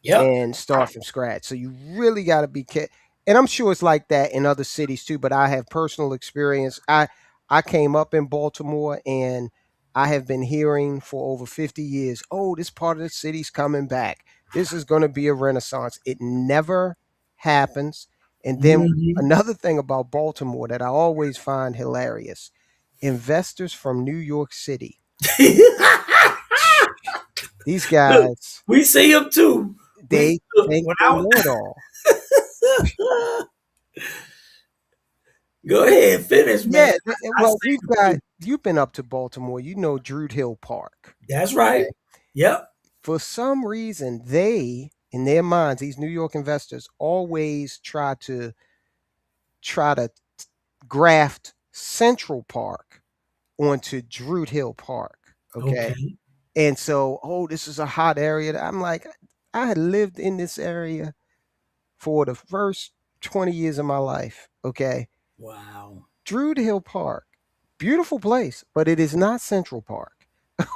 Speaker 1: Yep.
Speaker 2: and start from scratch. So you really got to be careful. And I'm sure it's like that in other cities too. But I have personal experience. I came up in Baltimore, and I have been hearing for over 50 years. Oh, this part of the city's coming back. This is going to be a renaissance. It never happens. And then
Speaker 1: Hmm.
Speaker 2: another thing about Baltimore that I always find hilarious: investors from New York City. These
Speaker 1: Look,
Speaker 2: guys,
Speaker 1: we see them too.
Speaker 2: they
Speaker 1: Look,
Speaker 2: think
Speaker 1: when
Speaker 2: they
Speaker 1: I
Speaker 2: know it all.
Speaker 1: was, go ahead, finish, man.
Speaker 2: Yeah,
Speaker 1: I
Speaker 2: well,
Speaker 1: see
Speaker 2: we've
Speaker 1: them
Speaker 2: got
Speaker 1: too.
Speaker 2: you've been up to Baltimore, you know Druid Hill Park.
Speaker 1: That's right.
Speaker 2: Okay.
Speaker 1: Yep.
Speaker 2: For some reason, they, in their minds, these New York investors always try to graft Central Park onto Druid Hill Park. Okay.
Speaker 1: Okay.
Speaker 2: And so, oh, this is a hot area. I'm like, I had lived in this area for the first 20 years of my life. Okay.
Speaker 1: Wow.
Speaker 2: Druid Hill Park, beautiful place, but it is not Central Park.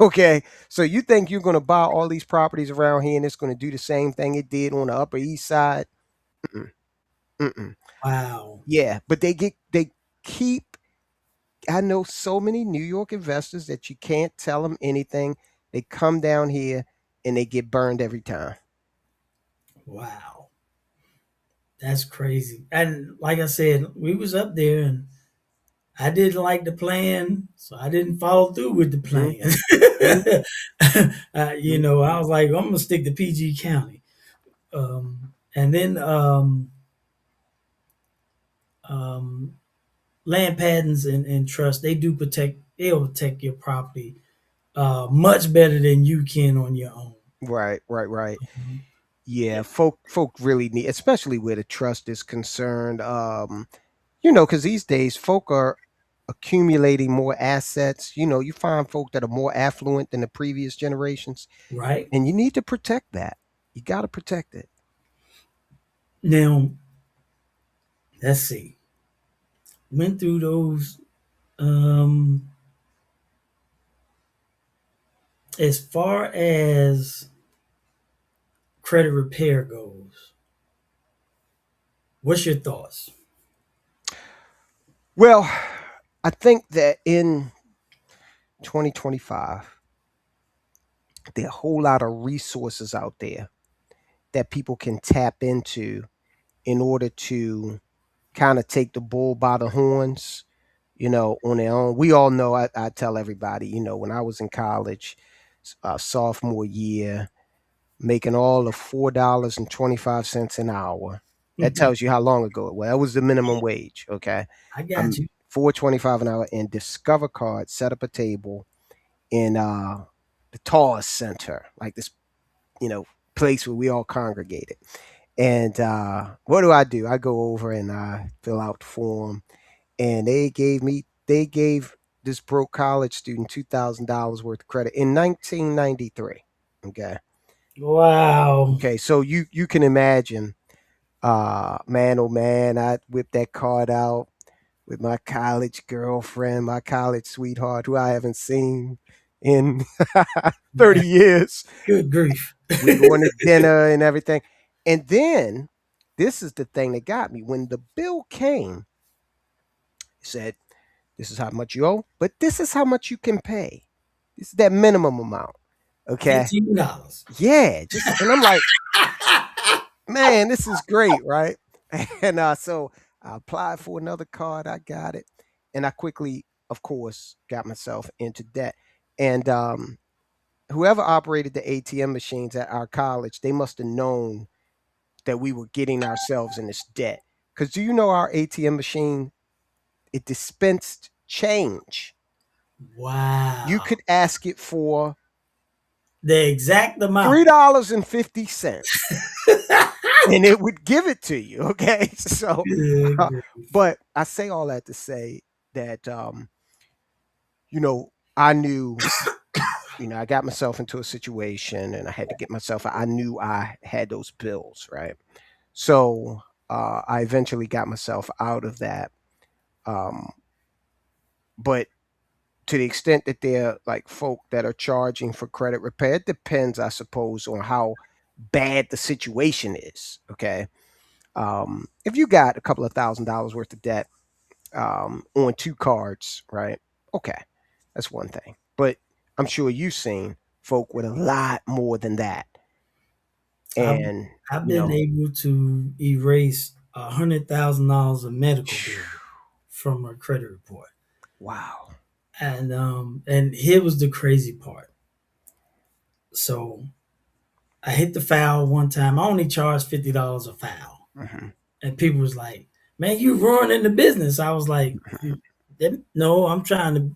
Speaker 2: Okay. So you think you're going to buy all these properties around here and it's going to do the same thing it did on the Upper East Side? Mm-mm, mm-mm.
Speaker 1: Wow.
Speaker 2: Yeah. But they keep, I know so many New York investors that you can't tell them anything. They come down here and they get burned every time.
Speaker 1: Wow. That's crazy. And like I said, we was up there and I didn't like the plan, so I didn't follow through with the
Speaker 2: Mhm,
Speaker 1: plan.
Speaker 2: mhm, mhm.
Speaker 1: I was like, I'm gonna stick to PG County. And then um, land patents and trust, they'll protect your property much better than you can on your own.
Speaker 2: Right, right, right.
Speaker 1: Mhm.
Speaker 2: Yeah,
Speaker 1: Yeah,
Speaker 2: folk really need, especially where the trust is concerned. Because these days folk are accumulating more assets. You find folk that are more affluent than the previous generations,
Speaker 1: right.
Speaker 2: and you need to protect that. You got to protect it.
Speaker 1: Now, let's see. Went through those. Um, as far as credit repair goes, what's your thoughts?
Speaker 2: Well, I think that in 2025, there are a whole lot of resources out there that people can tap into in order to kind of take the bull by the horns, on their own. We all know, I tell everybody, when I was in college, sophomore year, making all of $4.25 an hour. That tells you how long ago it was. That was the minimum wage. Okay.
Speaker 1: I got
Speaker 2: I'm
Speaker 1: you.
Speaker 2: 4.25 an hour, and Discover Card set up a table in the Tall Center, like this, you know, place where we all congregated. And what do? I go over and I fill out the form, and they gave this broke college student $2,000 worth of credit in 1993. Okay.
Speaker 1: Wow.
Speaker 2: Okay, so you can imagine, man, oh man, I whipped that card out with my college girlfriend, my college sweetheart, who I haven't seen in
Speaker 1: Man,
Speaker 2: 30 years.
Speaker 1: good grief.
Speaker 2: We're going to dinner and everything. And then this is the thing that got me. When the bill came, it said, this is how much you owe, but this is how much you can pay. This is that minimum amount. Okay.
Speaker 1: $15.
Speaker 2: Yeah. And I'm like, man, this is great, right? And so I applied for another card. I got it. And I quickly, of course, got myself into debt. And whoever operated the ATM machines at our college, they must have known that we were getting ourselves in this debt. Because do you know our ATM machine, it dispensed change. You
Speaker 1: Wow.
Speaker 2: could ask it for
Speaker 1: The exact amount.
Speaker 2: $3.50 and it would give it to you. Okay. So,
Speaker 1: Good
Speaker 2: uh,
Speaker 1: grief.
Speaker 2: but I say all that to say that, I knew, I got myself into a situation and I had to get myself, I knew I had those bills, right? So, I eventually got myself out of that. Um, but to the extent that they're like folk that are charging for credit repair, it depends, I suppose, on how bad the situation is. Okay. If you got a couple of $1,000s worth of debt on two cards, right? Okay, that's one thing. But I'm sure you've seen folk with a lot more than that,
Speaker 1: I've
Speaker 2: and
Speaker 1: I've
Speaker 2: you
Speaker 1: been
Speaker 2: know,
Speaker 1: able to erase $100,000 of medical bill from a credit report.
Speaker 2: wow.
Speaker 1: And here was the crazy part. So I hit the foul one time. I only charged $50 a foul.
Speaker 2: Hmm.
Speaker 1: And people was like, "Man, you ruining the business." I was like, "No, I'm trying to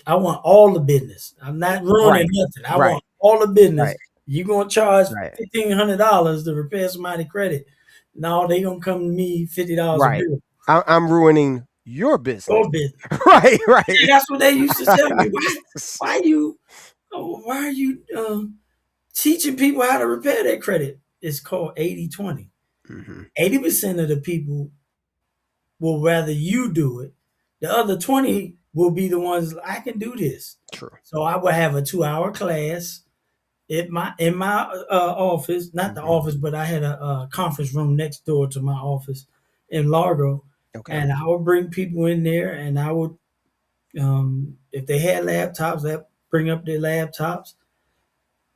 Speaker 1: I want all the business. I'm not ruining
Speaker 2: Right,
Speaker 1: nothing. I
Speaker 2: right,
Speaker 1: want all the business.
Speaker 2: right,
Speaker 1: You gonna charge
Speaker 2: right,
Speaker 1: $1,500 to repair somebody's credit? No, they gonna come to me $50 a
Speaker 2: right.
Speaker 1: bill.
Speaker 2: I'm ruining your business.
Speaker 1: Your business."
Speaker 2: Right,
Speaker 1: And
Speaker 2: right.
Speaker 1: that's what they used to tell me. Why are you teaching people how to repair their credit? It's called 80/20.
Speaker 2: Hmm.
Speaker 1: 80% of the people will rather you do it. The other 20 will be the ones I can do this.
Speaker 2: True.
Speaker 1: So I will have a 2 hour class in my office, not the
Speaker 2: Hmm.
Speaker 1: office, but I had a conference room next door to my office in Largo,
Speaker 2: Okay.
Speaker 1: and I would bring people in there, and I would, if they had laptops, that bring up their laptops,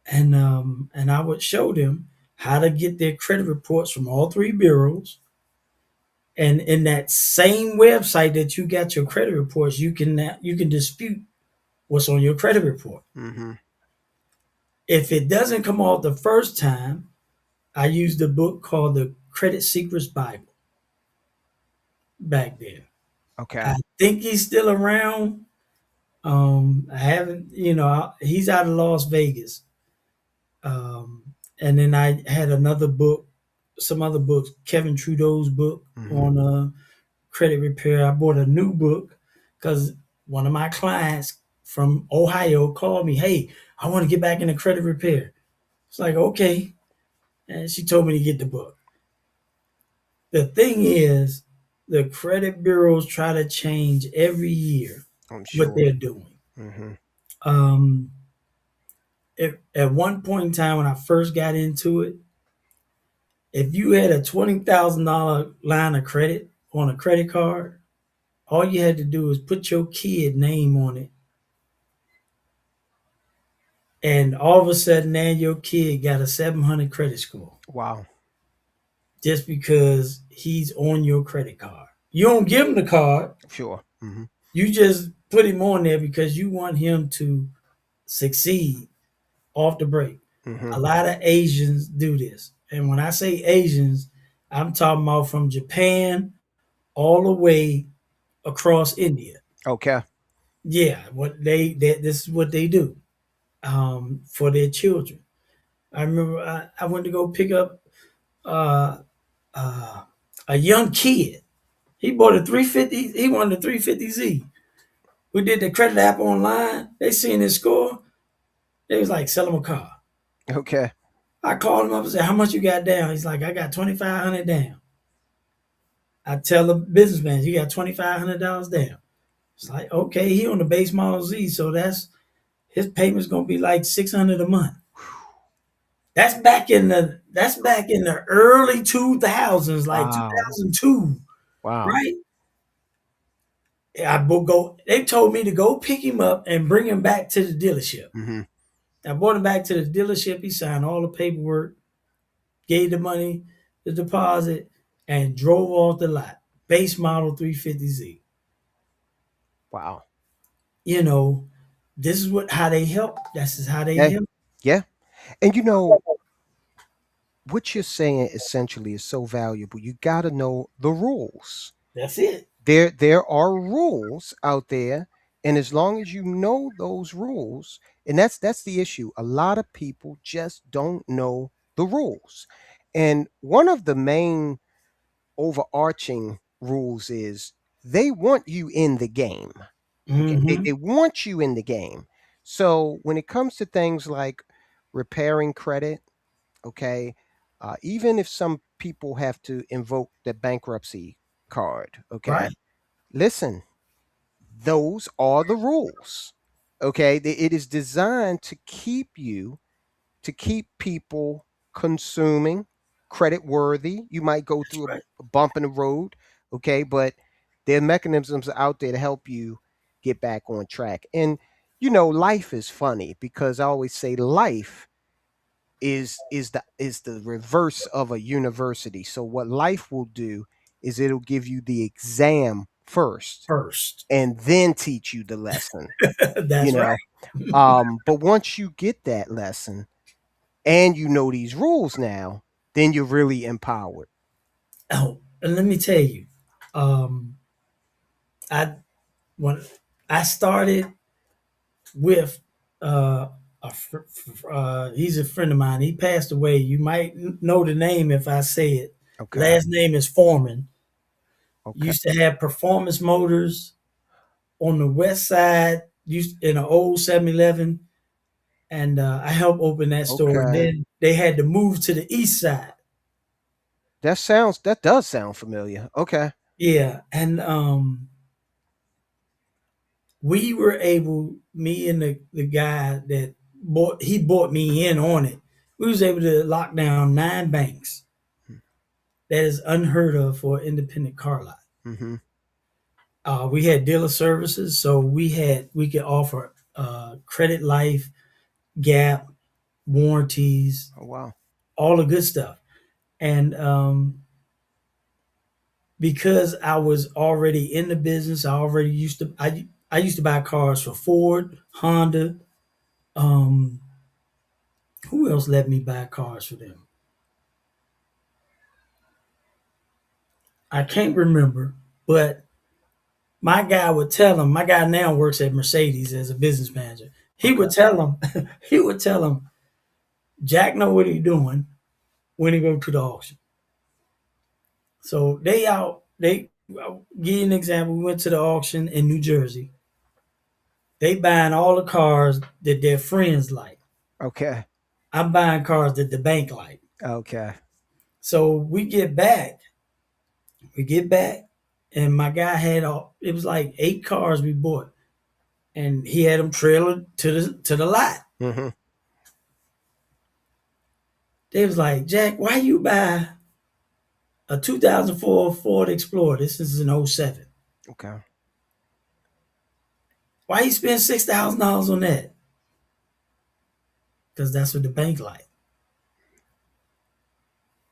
Speaker 1: and I would show them how to get their credit reports from all three bureaus. And in that same website that you got your credit reports, you can dispute what's on your credit report.
Speaker 2: Hmm.
Speaker 1: If it doesn't come off the first time, I used a book called the Credit Secrets Bible back then.
Speaker 2: Okay.
Speaker 1: I think he's still around. I haven't, he's out of Las Vegas. And then I had another book, some other books, Kevin Trudeau's book
Speaker 2: Hmm.
Speaker 1: on credit repair. I bought a new book because one of my clients from Ohio called me, "Hey, I want to get back into credit repair." It's like, okay. And she told me to get the book. The thing is, the credit bureaus try to change every year
Speaker 2: I'm
Speaker 1: what
Speaker 2: sure.
Speaker 1: they're doing.
Speaker 2: Hmm.
Speaker 1: Um, at one point in time, when I first got into it, if you had a $20,000 line of credit on a credit card, all you had to do was put your kid name on it, and all of a sudden, now your kid got a 700 credit score
Speaker 2: Wow.
Speaker 1: just because he's on your credit card. You don't give him the card;
Speaker 2: Sure. Hmm.
Speaker 1: you just put him on there because you want him to succeed off the break.
Speaker 2: Hmm.
Speaker 1: A lot of Asians do this. And when I say Asians, I'm talking about from Japan all the way across India.
Speaker 2: Okay.
Speaker 1: Yeah, this is what they do for their children. I remember I went to go pick up uh, uh, a young kid. He bought a 350. He wanted a 350Z. We did the credit app online. They seen his score. They was like, sell him a car.
Speaker 2: Okay.
Speaker 1: I called him up and said, "How much you got down?" He's like, "I got 2,500 down." I tell the businessman, "You got $2,500 down." It's like, okay, he on the base model Z, so that's his payment's gonna be like 600 a month. That's back in the early 2000s, like
Speaker 2: Wow.
Speaker 1: 2002,
Speaker 2: Wow.
Speaker 1: right? I will go. They told me to go pick him up and bring him back to the dealership.
Speaker 2: Hmm.
Speaker 1: I brought him back to the dealership. He signed all the paperwork, gave the money, the deposit, and drove off the lot. Base model 350Z.
Speaker 2: Wow.
Speaker 1: You know, this is what how they help. This is how they
Speaker 2: Hey.
Speaker 1: help.
Speaker 2: Yeah. And you know, what you're saying essentially is so valuable. You got to know the rules.
Speaker 1: That's it.
Speaker 2: There are rules out there, and as long as you know those rules, and that's the issue. A lot of people just don't know the rules. And one of the main overarching rules is they want you in the game. Okay, they
Speaker 1: Hmm.
Speaker 2: want you in the game. So when it comes to things like repairing credit, okay, even if some people have to invoke the bankruptcy card, okay,
Speaker 1: Right.
Speaker 2: listen, those are the rules. Okay, it is designed to keep people consuming, credit worthy. You might go
Speaker 1: That's
Speaker 2: through
Speaker 1: right.
Speaker 2: a bump in the road, okay, but there are mechanisms out there to help you get back on track. And life is funny because I always say life is the reverse of a university. So what life will do is it'll give you the exam first
Speaker 1: First.
Speaker 2: and then teach you the lesson, you
Speaker 1: That's right.
Speaker 2: know. But once you get that lesson and you know these rules now, then you're really empowered.
Speaker 1: Oh, and let me tell you, um, I when I started with uh, he's a friend of mine. He passed away. You might know the name if I say it.
Speaker 2: Okay.
Speaker 1: Last name is Foreman.
Speaker 2: Okay.
Speaker 1: Used to have Performance Motors on the west side, used in an old 7-Eleven, and I helped open that store. And
Speaker 2: Okay.
Speaker 1: then they had to move to the east side.
Speaker 2: That does sound familiar. Okay.
Speaker 1: Yeah, and we were able, me and the guy that bought me in on it. We was able to lock down 9 banks. That is unheard of for an independent car lot.
Speaker 2: Mm-hmm.
Speaker 1: We had dealer services, so we could offer credit life, gap, warranties,
Speaker 2: Oh wow.
Speaker 1: all the good stuff. And because I was already in the business, I used to buy cars for Ford, Honda. Um, who else let me buy cars for them? I can't remember, but my guy would tell him. My guy now works at Mercedes as a business manager. He
Speaker 2: Okay.
Speaker 1: would tell him. He would tell him, Jack know what he's doing when he go to the auction. So they give you an example. We went to the auction in New Jersey. They buying all the cars that their friends like.
Speaker 2: Okay.
Speaker 1: I'm buying cars that the bank like.
Speaker 2: Okay.
Speaker 1: So we get back, and my guy had it was like 8 cars we bought, and he had them trailered to the lot.
Speaker 2: Mm-hmm.
Speaker 1: They was like, Jack, why you buy a 2004 Ford Explorer? This is an '07.
Speaker 2: Okay.
Speaker 1: Why you spend $6,000 on that? Because that's what the bank like.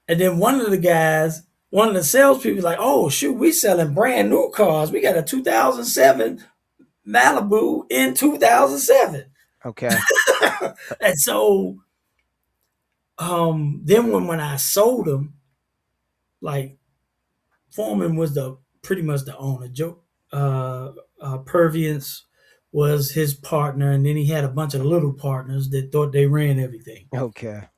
Speaker 1: And then one of the salespeople, was like, oh shoot, we selling brand new cars. We got a 2007 Malibu in 2007.
Speaker 2: Okay.
Speaker 1: And so then when I sold them, like Foreman was the pretty much the owner. Joe Perviance was his partner, and then he had a bunch of little partners that thought they ran everything.
Speaker 2: Okay.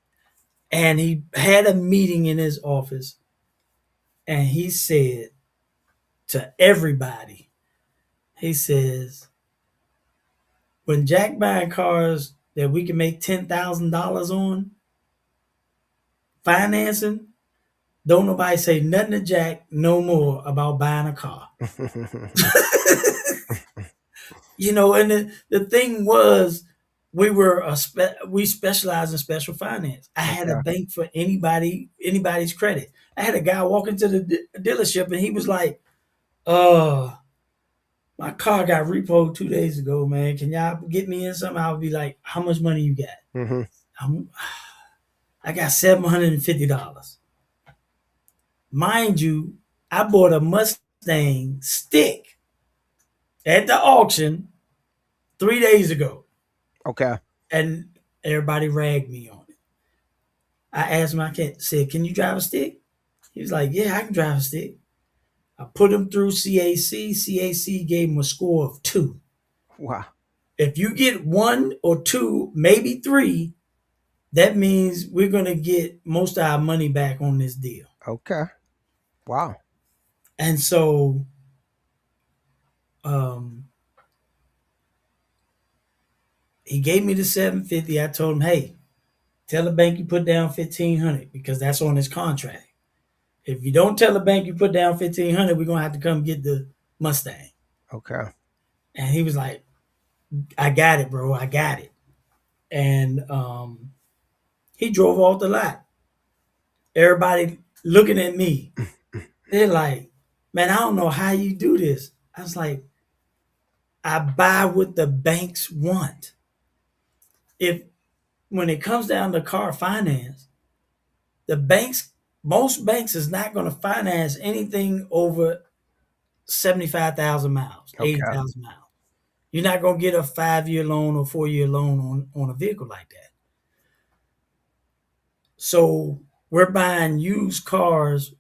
Speaker 1: And he had a meeting in his office, and he said to everybody, he says, when Jack buying cars that we can make $10,000 on financing, don't nobody say nothing to Jack no more about buying a car. And the thing was, we specialized in special finance. I had a
Speaker 2: Okay.
Speaker 1: bank for anybody's credit. I had a guy walk into the dealership and he was like, "Uh, my car got repoed 2 days ago, man. Can y'all get me in something?" I would be like, "How much money you got?"
Speaker 2: Mm-hmm.
Speaker 1: I'm, I got $750. Mind you, I bought a Mustang stick at the auction 3 days ago,
Speaker 2: Okay.
Speaker 1: and everybody ragged me on it. I asked my kid, said, "Can you drive a stick?" He was like, "Yeah, I can drive a stick." I put him through CAC. CAC gave him a score of 2.
Speaker 2: Wow.
Speaker 1: If you get 1 or 2, maybe 3, that means we're going to get most of our money back on this deal.
Speaker 2: Okay. Wow.
Speaker 1: And so um, he gave me the 750. I told him, "Hey, tell the bank you put down 1,500 because that's on his contract. If you don't tell the bank you put down 1,500, we're gonna have to come get the Mustang."
Speaker 2: Okay.
Speaker 1: And he was like, "I got it, bro. I got it." And he drove off the lot. Everybody looking at me. They're like, "Man, I don't know how you do this." I was like, "I buy what the banks want. If When it comes down to car finance, the banks, most banks is not going to finance anything over 75,000 miles,
Speaker 2: Okay.
Speaker 1: 80,000 miles. You're not going to get a 5-year loan or 4-year loan on a vehicle like that. So we're buying used cars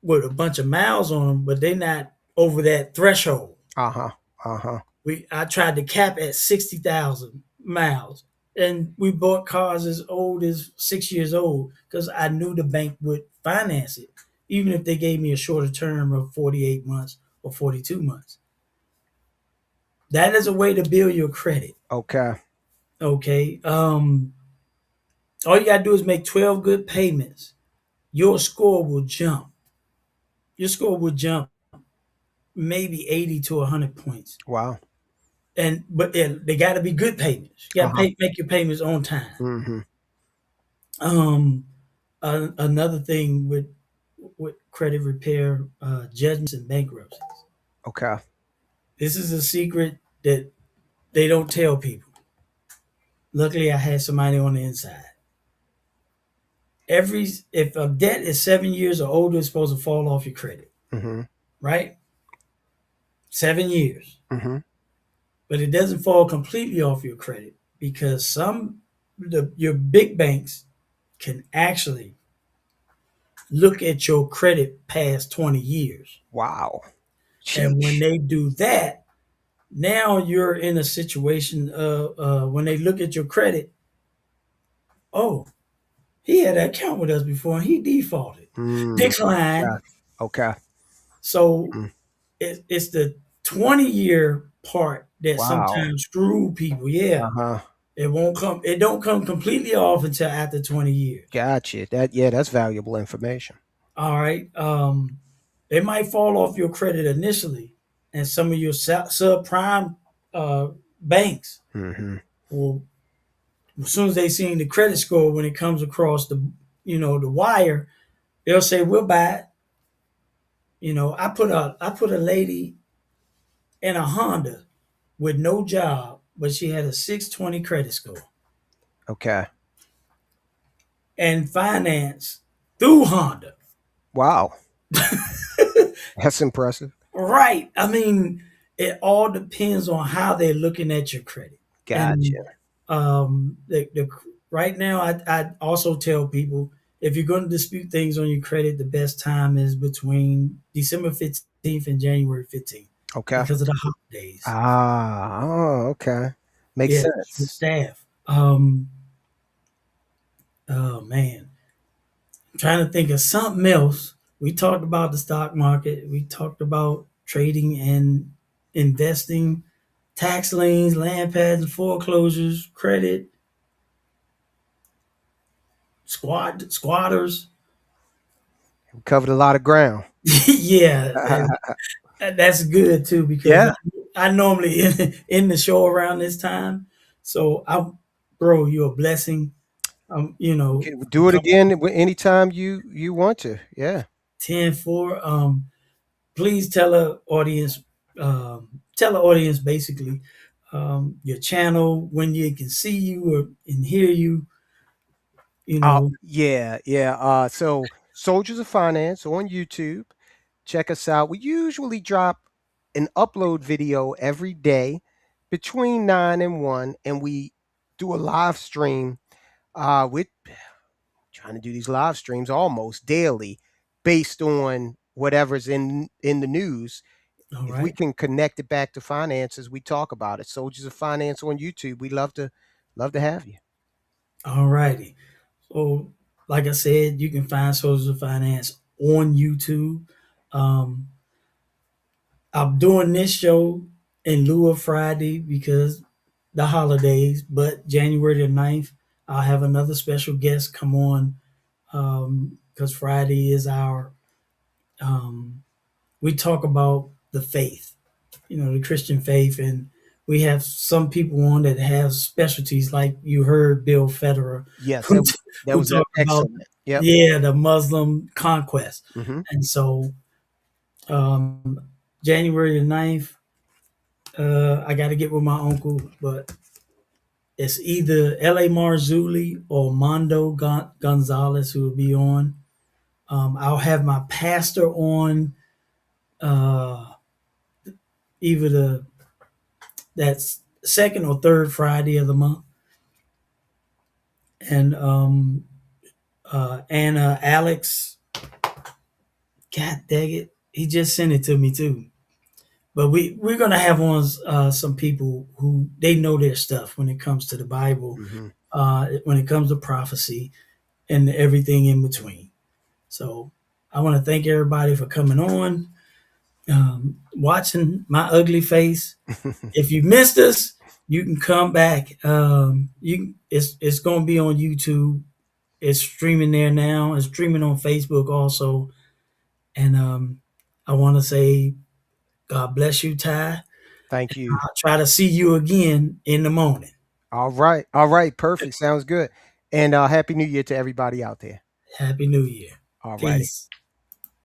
Speaker 1: with a bunch of miles on them, but they're not over that threshold.
Speaker 2: Uh-huh. Uh-huh.
Speaker 1: I tried to cap at 60,000 miles, and we bought cars as old as 6 years old because I knew the bank would finance it, even if they gave me a shorter term of 48 months or 42 months. That is a way to build your credit.
Speaker 2: Okay.
Speaker 1: Okay. All you gotta do is make 12 good payments. your score will jump. Your score will jump maybe 80 to 100 points.
Speaker 2: Wow.
Speaker 1: And but they got to be good payments. You got to
Speaker 2: Uh-huh.
Speaker 1: make your payments on time.
Speaker 2: Mm-hmm.
Speaker 1: Um, Another thing with credit repair, judgments and bankruptcies.
Speaker 2: Okay.
Speaker 1: This is a secret that they don't tell people. Luckily, I had somebody on the inside. If a debt is 7 years or older, it's supposed to fall off your credit,
Speaker 2: Mm-hmm.
Speaker 1: right? 7 years,
Speaker 2: Mm-hmm.
Speaker 1: but it doesn't fall completely off your credit because your big banks can actually look at your credit past 20 years.
Speaker 2: Wow.
Speaker 1: And when
Speaker 2: Sheesh.
Speaker 1: they do that, now you're in a situation of when they look at your credit, oh, he had an account with us before and he defaulted,
Speaker 2: Mm.
Speaker 1: declined.
Speaker 2: Okay. Okay.
Speaker 1: So
Speaker 2: Mm.
Speaker 1: it's the 20-year part that
Speaker 2: Wow.
Speaker 1: sometimes screw people. Yeah,
Speaker 2: Uh-huh.
Speaker 1: it won't come. It don't come completely off until after 20 years.
Speaker 2: Gotcha. That's valuable information.
Speaker 1: All right. It might fall off your credit initially, and some of your subprime uh, banks
Speaker 2: Mm-hmm.
Speaker 1: will, as soon as they see the credit score when it comes across the wire, they'll say we'll buy it. I put a lady in a Honda with no job, but she had a 620 credit score
Speaker 2: Okay.
Speaker 1: and finance through Honda.
Speaker 2: Wow. That's impressive.
Speaker 1: Right. I mean, it all depends on how they're looking at your credit. And
Speaker 2: Gotcha.
Speaker 1: right now, I also tell people if you're going to dispute things on your credit, the best time is between December 15th and January 15th
Speaker 2: Okay.
Speaker 1: because of the holidays.
Speaker 2: Ah, oh, okay. Makes
Speaker 1: Yeah, with
Speaker 2: sense.
Speaker 1: staff. Oh man, I'm trying to think of something else. We talked about the stock market. We talked about trading and investing, tax liens, land pads and foreclosures, credit, squatters.
Speaker 2: We covered a lot of ground.
Speaker 1: Yeah, and that's good too because
Speaker 2: Yeah.
Speaker 1: I normally in the show around this time. So bro, you're a blessing.
Speaker 2: Can we
Speaker 1: For
Speaker 2: do it
Speaker 1: coming
Speaker 2: again anytime you want to. Yeah.
Speaker 1: 10-4. Please tell the audience basically your channel when you can see you or and hear you. You know,
Speaker 2: Yeah, yeah. So Soldiers of Finance on YouTube. Check us out. We usually drop an upload video every day between 9 and 1, and we do a live stream. We're trying to do these live streams almost daily based on whatever's in the news.
Speaker 1: all
Speaker 2: If we
Speaker 1: right,
Speaker 2: can connect it back to finances, we talk about it. Soldiers of Finance on YouTube. We love to have you.
Speaker 1: all righty. So, like I said, you can find Soldiers of Finance on YouTube. Um, I'm doing this show in lieu of Friday because the holidays, but January the 9th, I'll have another special guest come on because Friday is um, we talk about the faith, the Christian faith, and we have some people on that have specialties, like you heard Bill Federer,
Speaker 2: Yes,
Speaker 1: who,
Speaker 2: that
Speaker 1: who
Speaker 2: was
Speaker 1: talked about
Speaker 2: excellent. Yep.
Speaker 1: the Muslim conquest,
Speaker 2: Hmm.
Speaker 1: and so um, January the 9th, I got to get with my uncle, but it's either L.A. Marzulli or Mondo Gonzalez who will be on. I'll have my pastor on uh, either that's second or third Friday of the month. And Alex, God dang it, he just sent it to me too. But we're gonna have on some people who they know their stuff when it comes to the Bible,
Speaker 2: Hmm.
Speaker 1: when it comes to prophecy, and everything in between. So I want to thank everybody for coming on, watching my ugly face. If you missed us, you can come back. It's going to be on YouTube It's streaming there now. It's streaming on Facebook also. And I want to say, God bless you, Ty.
Speaker 2: Thank you.
Speaker 1: I'll try to see you again in the morning.
Speaker 2: All right. All right. Perfect. Sounds good. And Happy New Year to everybody out there.
Speaker 1: Happy New Year.
Speaker 2: All righty.
Speaker 1: Peace.